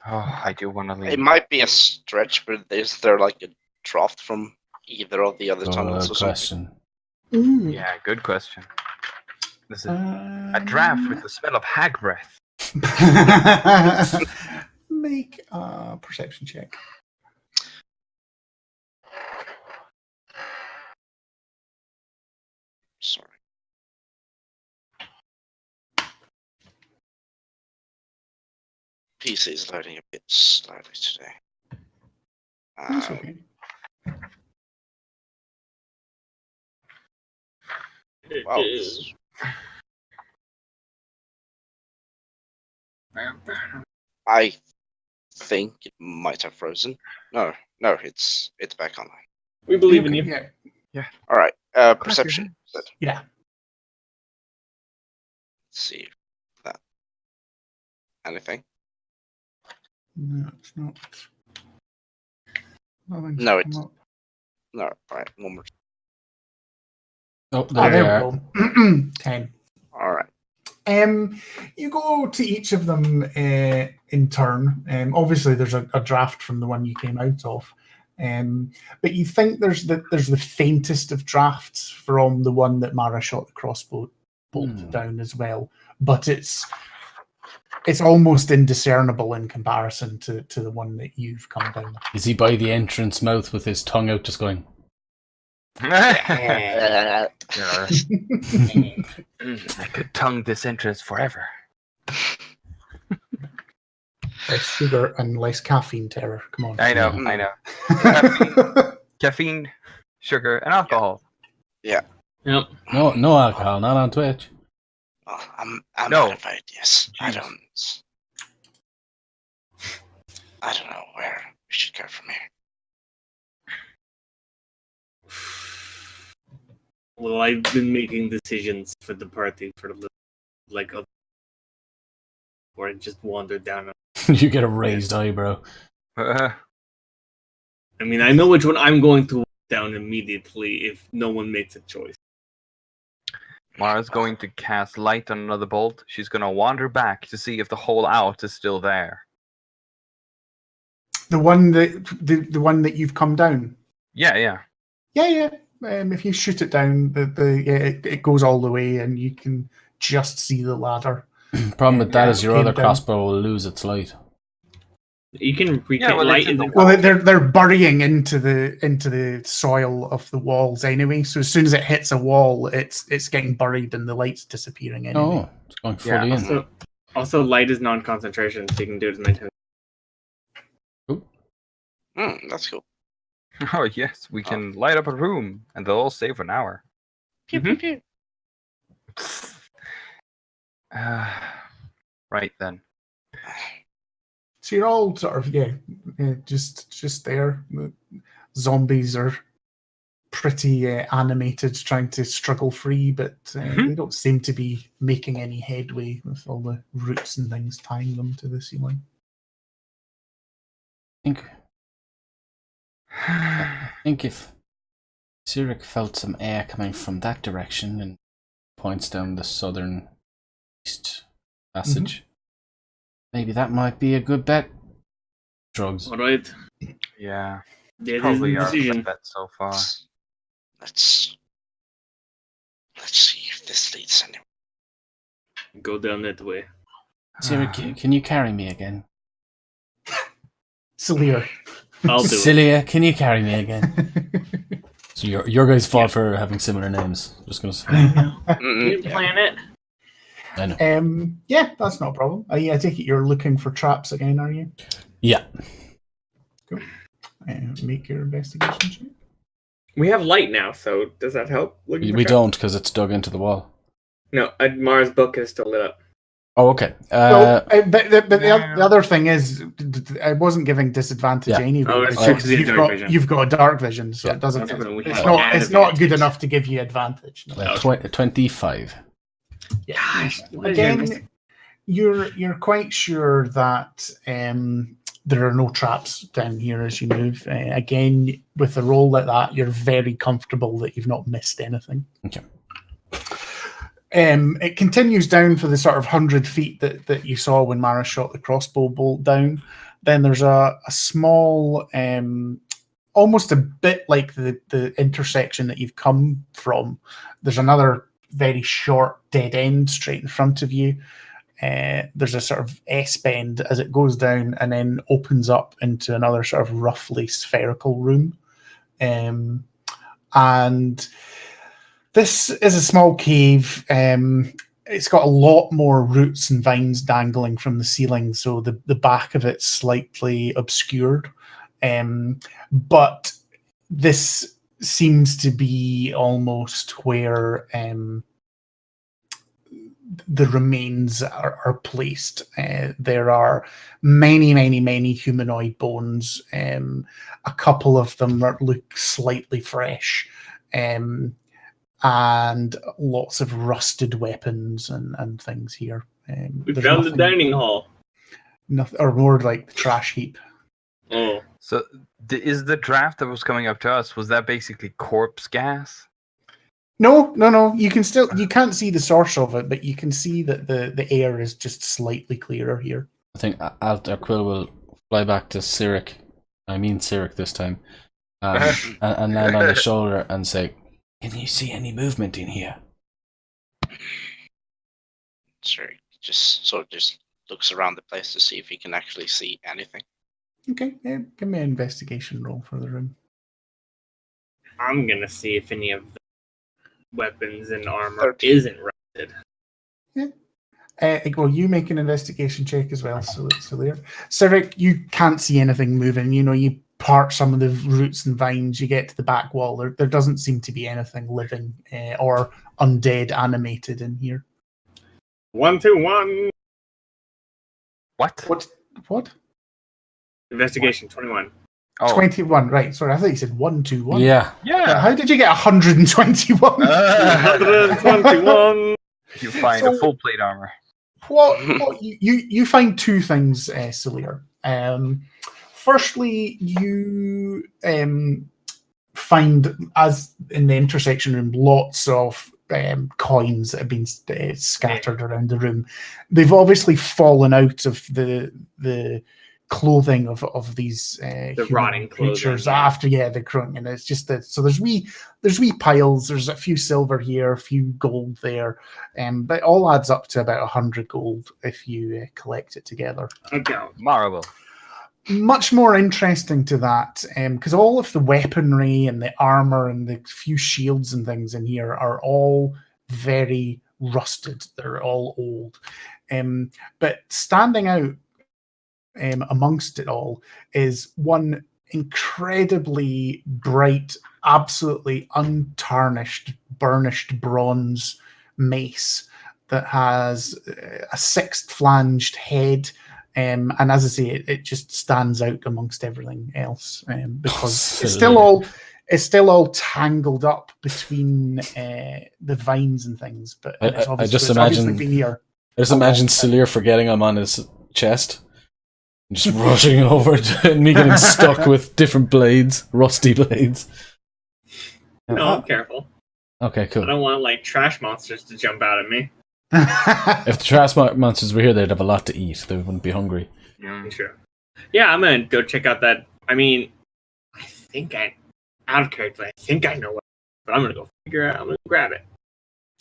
Oh, I do want to leave. It might be a stretch, but is there like a draft from either of the other tunnels Good or something? question. Yeah, good question. This is a draft with the smell of hag breath. Make a perception check. Sorry. PC is loading a bit slowly today. That's okay. Wow. I think it might have frozen. No, it's back online. We believe in you. Yeah. All right. Perception. Yeah. see if that anything. No, it's not. Nothing's No, come up. No, right, one more. Oh, Ah, there there we we are. go. 10. All right. You go to each of them in turn. Obviously, there's a draft from the one you came out of, but you think there's the faintest of drafts from the one that Mara shot the crossbow bolt down as well. But it's almost indiscernible in comparison to the one that you've come down. Is he by the entrance mouth with his tongue out, just going? I could tongue this entrance forever. Less sugar and less caffeine, Terror. Come on. I know. Caffeine, sugar, and alcohol. Yep. No alcohol, not on Twitch. Oh, I'm No. out of ideas. I Jeez. don't know where we should go from here. Well, I've been making decisions for the party for or I just wandered down. You get a raised eyebrow. I mean, I know which one I'm going to walk down immediately if no one makes a choice. Mara's going to cast light on another bolt. She's going to wander back to see if the hole out is still there. The one that you've come down. Yeah. Yeah. If you shoot it down, it goes all the way, and you can just see the ladder. Problem with that is your came other down. crossbow will lose its light. You can Yeah, well, light it's in in the the Well, they're burying into the soil of the walls anyway. So as soon as it hits a wall, it's getting buried, and the light's disappearing anyway. Oh, it's going fully in. Also, light is non-concentration, so you can do it as many times. That's cool. Oh, yes. We can light up a room, and they'll all stay for an hour. Pew, pew, pew. Right then. So you're all sort of just there. The zombies are pretty animated, trying to struggle free, but they don't seem to be making any headway with all the roots and things tying them to the ceiling. I think if Zurich felt some air coming from that direction and points down the southern east passage, maybe that might be a good bet. Drugs. All right. Yeah. That Probably is our the decision. bet so far. Let's see if this leads anywhere. Go down that way. Zurich, can you carry me again? Celia. I'll do it. Celia, can you carry me again? So your guys fought for having similar names. Just gonna say. New planet. I know. Yeah, that's not a problem. I take it you're looking for traps again, are you? Yeah. Cool. Make your investigation check. We have light now, so does that help? Looking for We traps? don't because it's dug into the wall. No, Mars' book is still lit up. Oh, okay. But the other thing is, I wasn't giving disadvantage Yeah. anyway. Oh, that's because true, 'cause you have dark vision. you've got a dark vision, so Yeah. it doesn't. That's what we It's have. not. It's not good Advantage. enough to give you advantage. No. 25. Gosh, what is your Again, you're quite sure that there are no traps down here as you move. Again, with a roll like that, you're very comfortable that you've not missed anything. Okay. It continues down for the sort of 100 feet that you saw when Mara shot the crossbow bolt down. Then there's a small, almost a bit like the intersection that you've come from. There's another very short dead end straight in front of you. There's a sort of S-bend as it goes down and then opens up into another sort of roughly spherical room. And this is a small cave. It's got a lot more roots and vines dangling from the ceiling, so the back of it's slightly obscured. But this seems to be almost where the remains are placed. There are many humanoid bones. A couple of them look slightly fresh. and lots of rusted weapons and things here. We There's found the nothing- dining hall. Nothing, or more like the trash heap. Oh, So, is the draft that was coming up to us, was that basically corpse gas? No. You can't see the source of it, but you can see that the air is just slightly clearer here. I think Quill will fly back to Cyric. I mean Cyric this time. And land on his shoulder and say, "Can you see any movement in here?" Sure, just looks around the place to see if he can actually see anything. Okay, yeah, give me an investigation roll for the room. I'm gonna see if any of the weapons and armor 13. isn't rusted. Well, you make an investigation check as well, so there. Cyric, you can't see anything moving. You part some of the roots and vines, you get to the back wall. There doesn't seem to be anything living or undead animated in here. 1, 2, 1. What? What? Investigation 21. Oh, 21, right. Sorry, I thought you said 1, 2, 1. Yeah. yeah. How did you get 121? 121. You find a full plate armor. What you find two things, Celir. Firstly, you find, as in the intersection room, lots of coins that have been scattered around the room. They've obviously fallen out of the clothing of these human rotting creatures clothing, yeah. after the crowing, and it's just that. So there's wee piles. There's a few silver here, a few gold there, but it all adds up to about 100 gold if you collect it together. Okay. Marvel. Much more interesting to that, because all of the weaponry and the armor and the few shields and things in here are all very rusted. They're all old, but standing out amongst it all is one incredibly bright, absolutely untarnished, burnished bronze mace that has a sixth flanged head. And as I say, it just stands out amongst everything else because it's still all tangled up between the vines and things. But it's obviously been here. I just imagine Celir forgetting I'm on his chest. Just rushing over to me getting stuck with different blades, rusty blades. No, I'm careful. Okay, cool. I don't want trash monsters to jump out at me. If the trash monsters were here, they'd have a lot to eat. They wouldn't be hungry. Sure. Yeah, I'm gonna go check out that. I mean, out of character, I think I know what, but I'm gonna go figure out. I'm gonna grab it.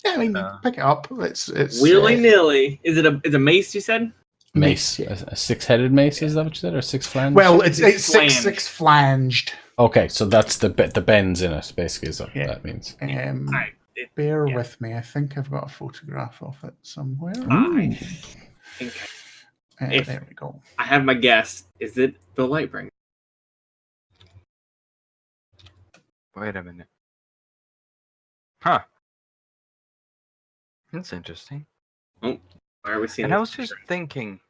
Yeah, I mean, pick it up. It's willy nilly. Is it a mace? You said mace. A six-headed mace. Is that what you said, or six flanged? Well, it's flanged. six flanged. Okay, so that's the bends in it. Basically, is what that means. Bear with me. I think I've got a photograph of it somewhere. I think there we go. I have my guess. Is it the Lightbringer? Wait a minute. Huh. That's interesting. Why are we seeing? And I was just thinking,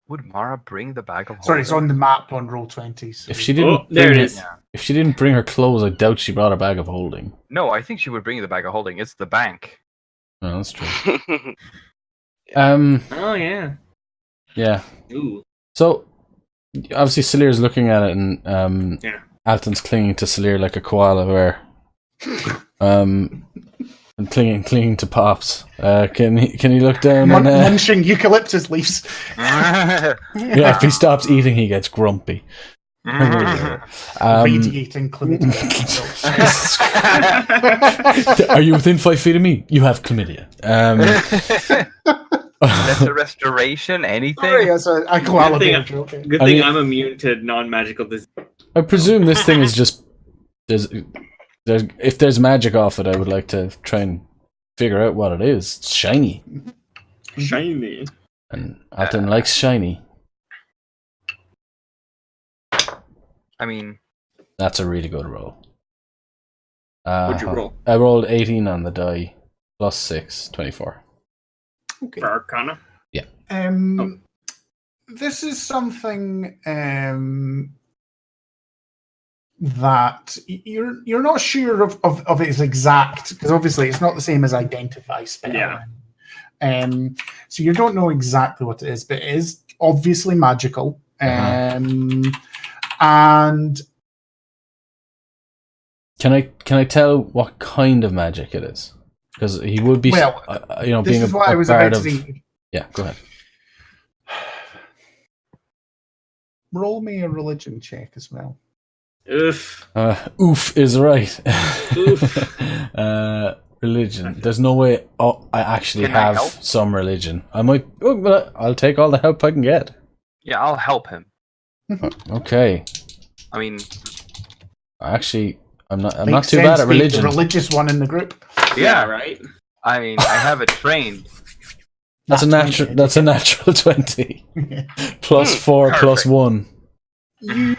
would Mara bring the bag of holding? Sorry, it's on the map on Roll20. So If she didn't, there it is. If she didn't bring her clothes, I doubt she brought a bag of holding. No, I think she would bring the bag of holding. It's the bank. No, that's true. Oh yeah. Yeah. Ooh. So obviously Celir's looking at it, and Alton's clinging to Celir like a koala bear. And clinging to Pops. Can he look down and munching eucalyptus leaves? Yeah, if he stops eating, he gets grumpy. Radiating chlamydia. Are you within 5 feet of me? You have chlamydia. That's a restoration. Anything? Sorry, that's a koala bear joke. Good thing I'm immune to non-magical disease. I presume this thing is just if there's magic off it, I would like to try and figure out what it is. It's shiny. Shiny. And Alton likes shiny. I mean, that's a really good roll. What'd you roll? I rolled 18 on the die, plus 6, 24. Okay. For Arcana? Yeah. This is something that you're not sure of its exact, because obviously it's not the same as identify spell. Yeah. So you don't know exactly what it is, but it is obviously magical. And can I tell what kind of magic it is? Because he would be, this being is what I was bard about to of. say. Yeah, go ahead. Roll me a religion check as well. Oof. Oof is right. Oof. Religion. There's no way. Oh, I actually Can I have help? some religion. I might. Oh, but I'll take all the help I can get. Yeah, I'll help him. Okay. I mean, Actually, I'm not Makes too bad sense at being religion. the religious one in the group. Yeah, right? I mean, I have it trained. That's a natural. 20. That's a natural 20. Plus 4, plus Perfect. 1. You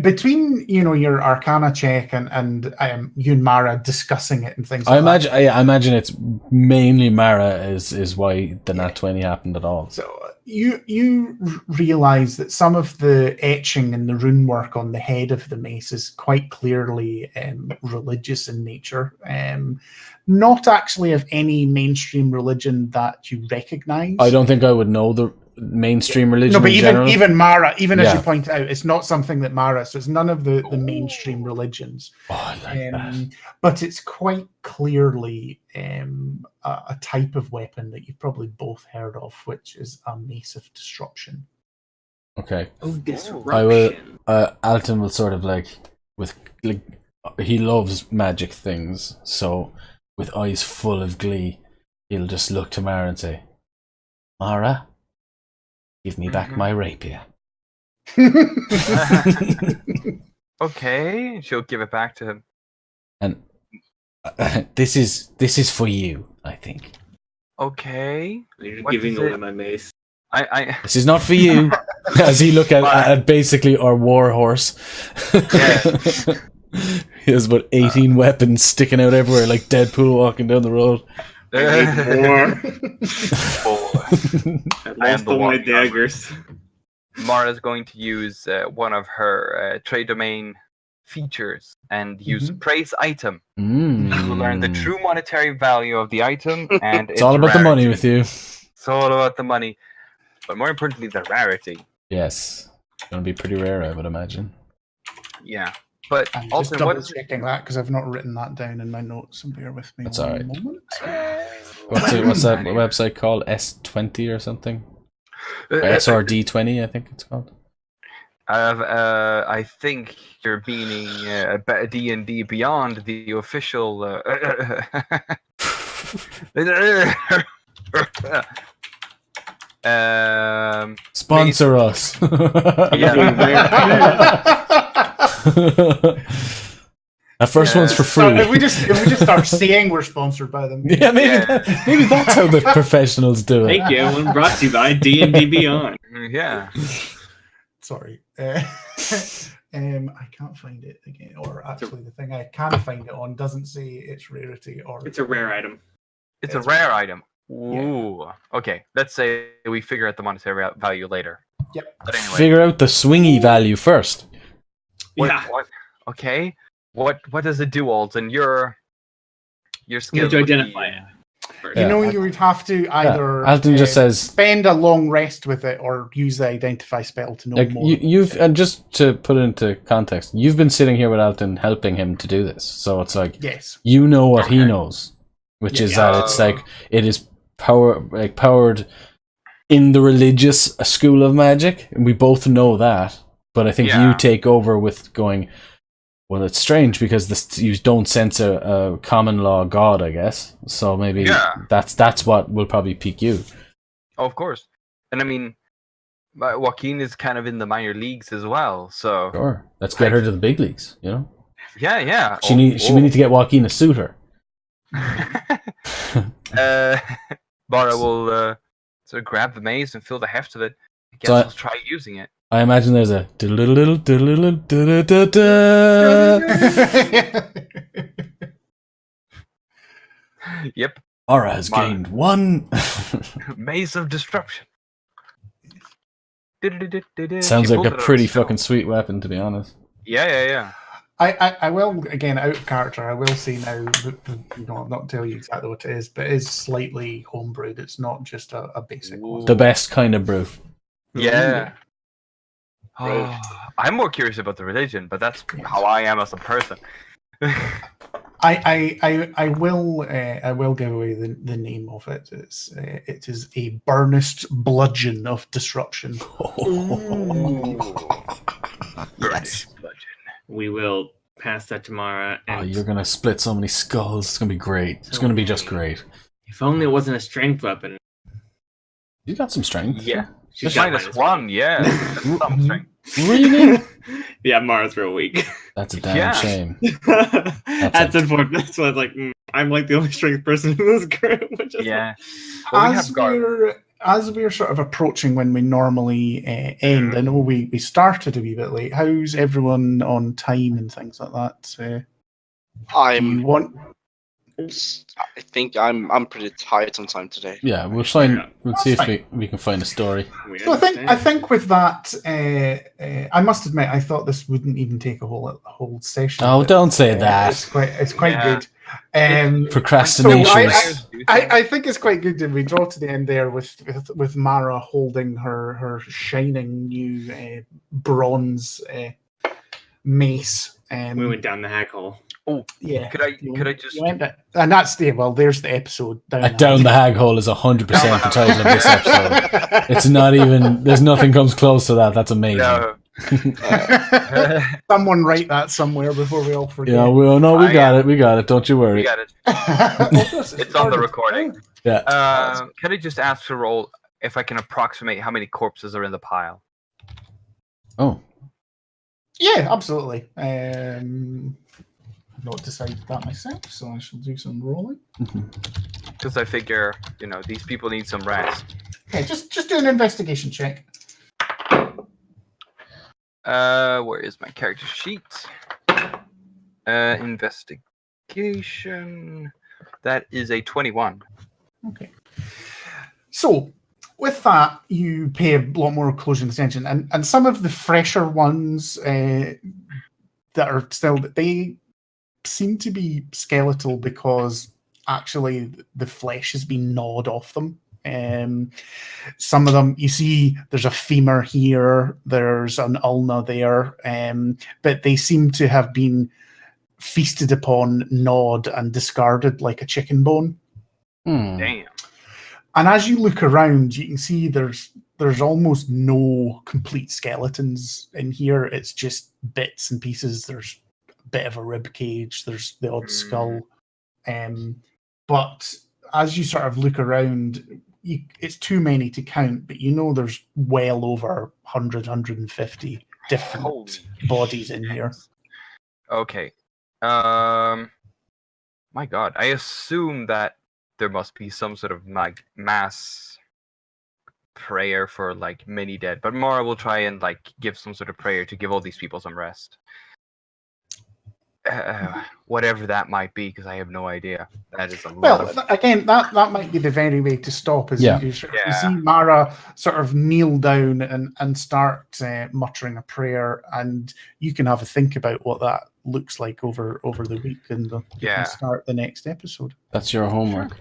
between your Arcana check and you and Mara discussing it and things. I like imagine. I imagine it's mainly Mara is why the nat 20 happened at all. So you realize that some of the etching and the rune work on the head of the mace is quite clearly religious in nature. Not actually of any mainstream religion that you recognize. I don't think I would know the mainstream religion. No, but in general. even Mara, as Yeah. you point out, it's not something that Mara. So it's none of the mainstream religions. Oh, I like that. But it's quite clearly a type of weapon that you've probably both heard of, which is a mace of disruption. Okay. Oh, disruption. I will. Alton will sort of he loves magic things, so with eyes full of glee, he'll just look to Mara and say, "Mara, give me back my rapier." Okay, she'll give it back to him. And this is for you, I think. Okay. You're What giving is away it? my mace. I This is not for you. As he look at basically our war horse. He has about 18 weapons sticking out everywhere, like Deadpool walking down the road. I need more. Four. I I am lost the all my one. daggers. Mara's going to use one of her trade domain features and use praise item to learn the true monetary value of the item and It's all about the money with you. It's all about the money, but more importantly, the rarity. Yes, it's gonna be pretty rare, I would imagine. Yeah, but I'm just also double what is checking that because I've not written that down in my notes. And bear with me. That's one all right. moment. What's that website called? S20 or something? Or SRD20, I think it's called. I think you're meaning D&D Beyond the official. Sponsor us. That first one's for free. So if we just start saying we're sponsored by them. Yeah, maybe that's how the professionals do it. Thank you. Everyone brought to you by D&D Beyond. Yeah. Sorry. I can't find it again. Or actually, the thing I can find it on doesn't say its rarity or. It's a rare item. It's a rare item. Ooh. Yeah. Okay. Let's say we figure out the monetary value later. Yep. But anyway. Figure out the swingy value first. What, okay. What does it do, Alton? Your skill. You need to identify it. You would have to either Alton just says spend a long rest with it or use the identify spell to know more. And just to put it into context, you've been sitting here with Alton helping him to do this. So it's like you know what he knows, which is that it's like it is powered in the religious school of magic, and we both know that. But I think you take over with going. Well, it's strange because you don't sense a common law god, I guess. So maybe that's what will probably pique you. Oh, of course. And I mean, Joaquin is kind of in the minor leagues as well. So sure, let's get her to the big leagues. You know. Yeah. We need to get Joaquin a suitor. Bara will sort of grab the maze and feel the heft of it. I guess I'll try using it. I imagine there's a Yep. Aura has gained 1 maze of disruption. Sounds like a pretty fucking sweet weapon, to be honest. Yeah. I will, again, out of character, I will say now, I'll not tell you exactly what it is, but it is slightly homebrewed. It's not just a basic one. The best kind of brew. Yeah. Oh, I'm more curious about the religion, but that's how I am as a person. I will give away the name of it. It is a Burnist Bludgeon of Disruption. Yes. We will pass that to Mara. Oh, And you're gonna split so many skulls. It's gonna be great. It's gonna be just great. if only it wasn't a strength weapon. You got some strength. Yeah. She's Just got -1, yeah. Some strength. Really? Yeah, Mara's real weak. That's a damn Yeah. shame. That's unfortunate. That's why I was like, I'm like the only strength person in this group. Which is Yeah. Well, we As have guard. we're sort of approaching when we normally end, I know we started a wee bit late. How's everyone on time and things like that? Do you want? I think I'm pretty tight on time today. Yeah, we'll find. We'll see if fine. we can find a story. So I think with that, I must admit, I thought this wouldn't even take a whole session. Oh, but, don't say that. It's quite Yeah. good. Procrastination. So I think it's quite good that we draw to the end there with Mara holding her shining new bronze mace. we went down the Hag-hole. Oh, Yeah. could I just? And that's there's the episode. Down the Hag-hole is 100% the title of this episode. It's not even. There's nothing comes close to that. That's amazing. No. Someone write that somewhere before we all forget. Yeah, we got it. We got it. Don't you worry. We got it. It's It's on the recording. Yeah. Can I just ask for roll if I can approximate how many corpses are in the pile? Oh. Yeah, absolutely. I've not decided that myself, so I shall do some rolling. Because I figure, these people need some rest. Okay, just do an investigation check. Where is my character sheet? Investigation. That is a 21. Okay. So, with that, you pay a lot more close attention, and some of the fresher ones that are still, they seem to be skeletal because actually the flesh has been gnawed off them. Some of them, you see, there's a femur here, there's an ulna there, but they seem to have been feasted upon, gnawed, and discarded like a chicken bone. Damn. And as you look around, you can see there's almost no complete skeletons in here. It's just bits and pieces. There's a bit of a rib cage. There's the odd skull. But as you sort of look around, it's too many to count, but there's well over 100, 150 different bodies in here. Okay. My God. I assume that there must be some sort of mass prayer for many dead, but Mara will try and give some sort of prayer to give all these people some rest. Whatever that might be, because I have no idea. That is a lot. Again, that might be the very way to stop. Is you see Mara sort of kneel down and start muttering a prayer, and you can have a think about what that looks like over the week, and you can start the next episode. That's your homework.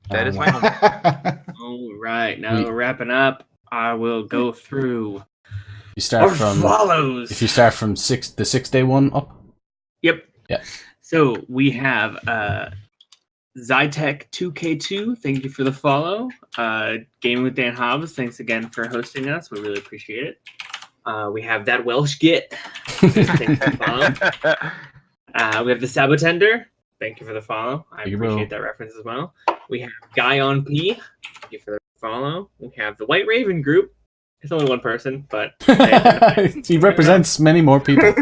That is my homework. All right, now we're wrapping up. I will go through. You start from follows. If you start from the 6-day one up. Yep. Yeah. So we have Zytech2K2. Thank you for the follow. Gaming with Dan Hobbs. Thanks again for hosting us. We really appreciate it. We have That Welsh Git. Thank you for the follow. We have the Sabotender. Thank you for the follow. I appreciate that reference as well. We have Guy on P. Thank you for the follow. We have the White Raven Group. It's only one person, but he represents many more people.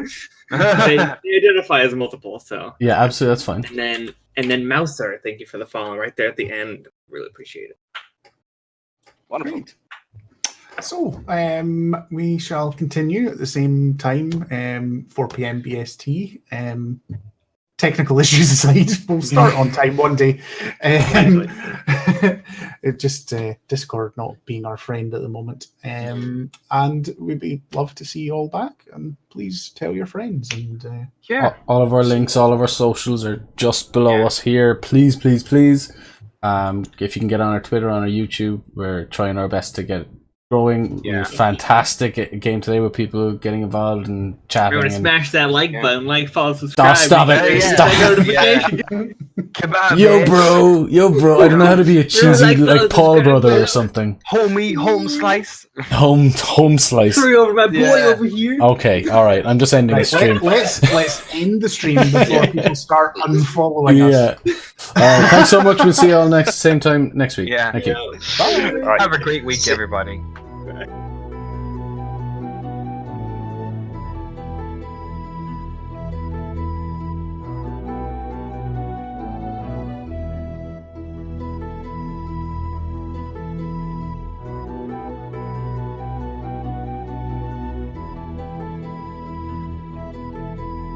they identify as multiple, so yeah, absolutely, that's fine. And then Mouser, thank you for the follow right there at the end. Really appreciate it. Wonderful. Great. So we shall continue at the same time, 4 p.m. BST. technical issues aside, we'll start on time one day. It just Discord not being our friend at the moment. And we'd love to see you all back. And please tell your friends. And all of our links, all of our socials are just below us here. Please, please, please. If you can get on our Twitter, on our YouTube, we're trying our best to get growing. We had a fantastic game today with people getting involved and chatting. Remember to smash that like button, follow, subscribe. Stop it! Stop Notification. Yo, bro! I don't know how to be a cheesy like Paul brother or something. Home slice. Home slice. Hurry over, my boy over here. Okay, all right. I'm just ending the stream. Let's end the stream before people start unfollowing us. Thanks so much. We'll see you all same time next week. Yeah. Thank you. Bye. Have a great week, everybody.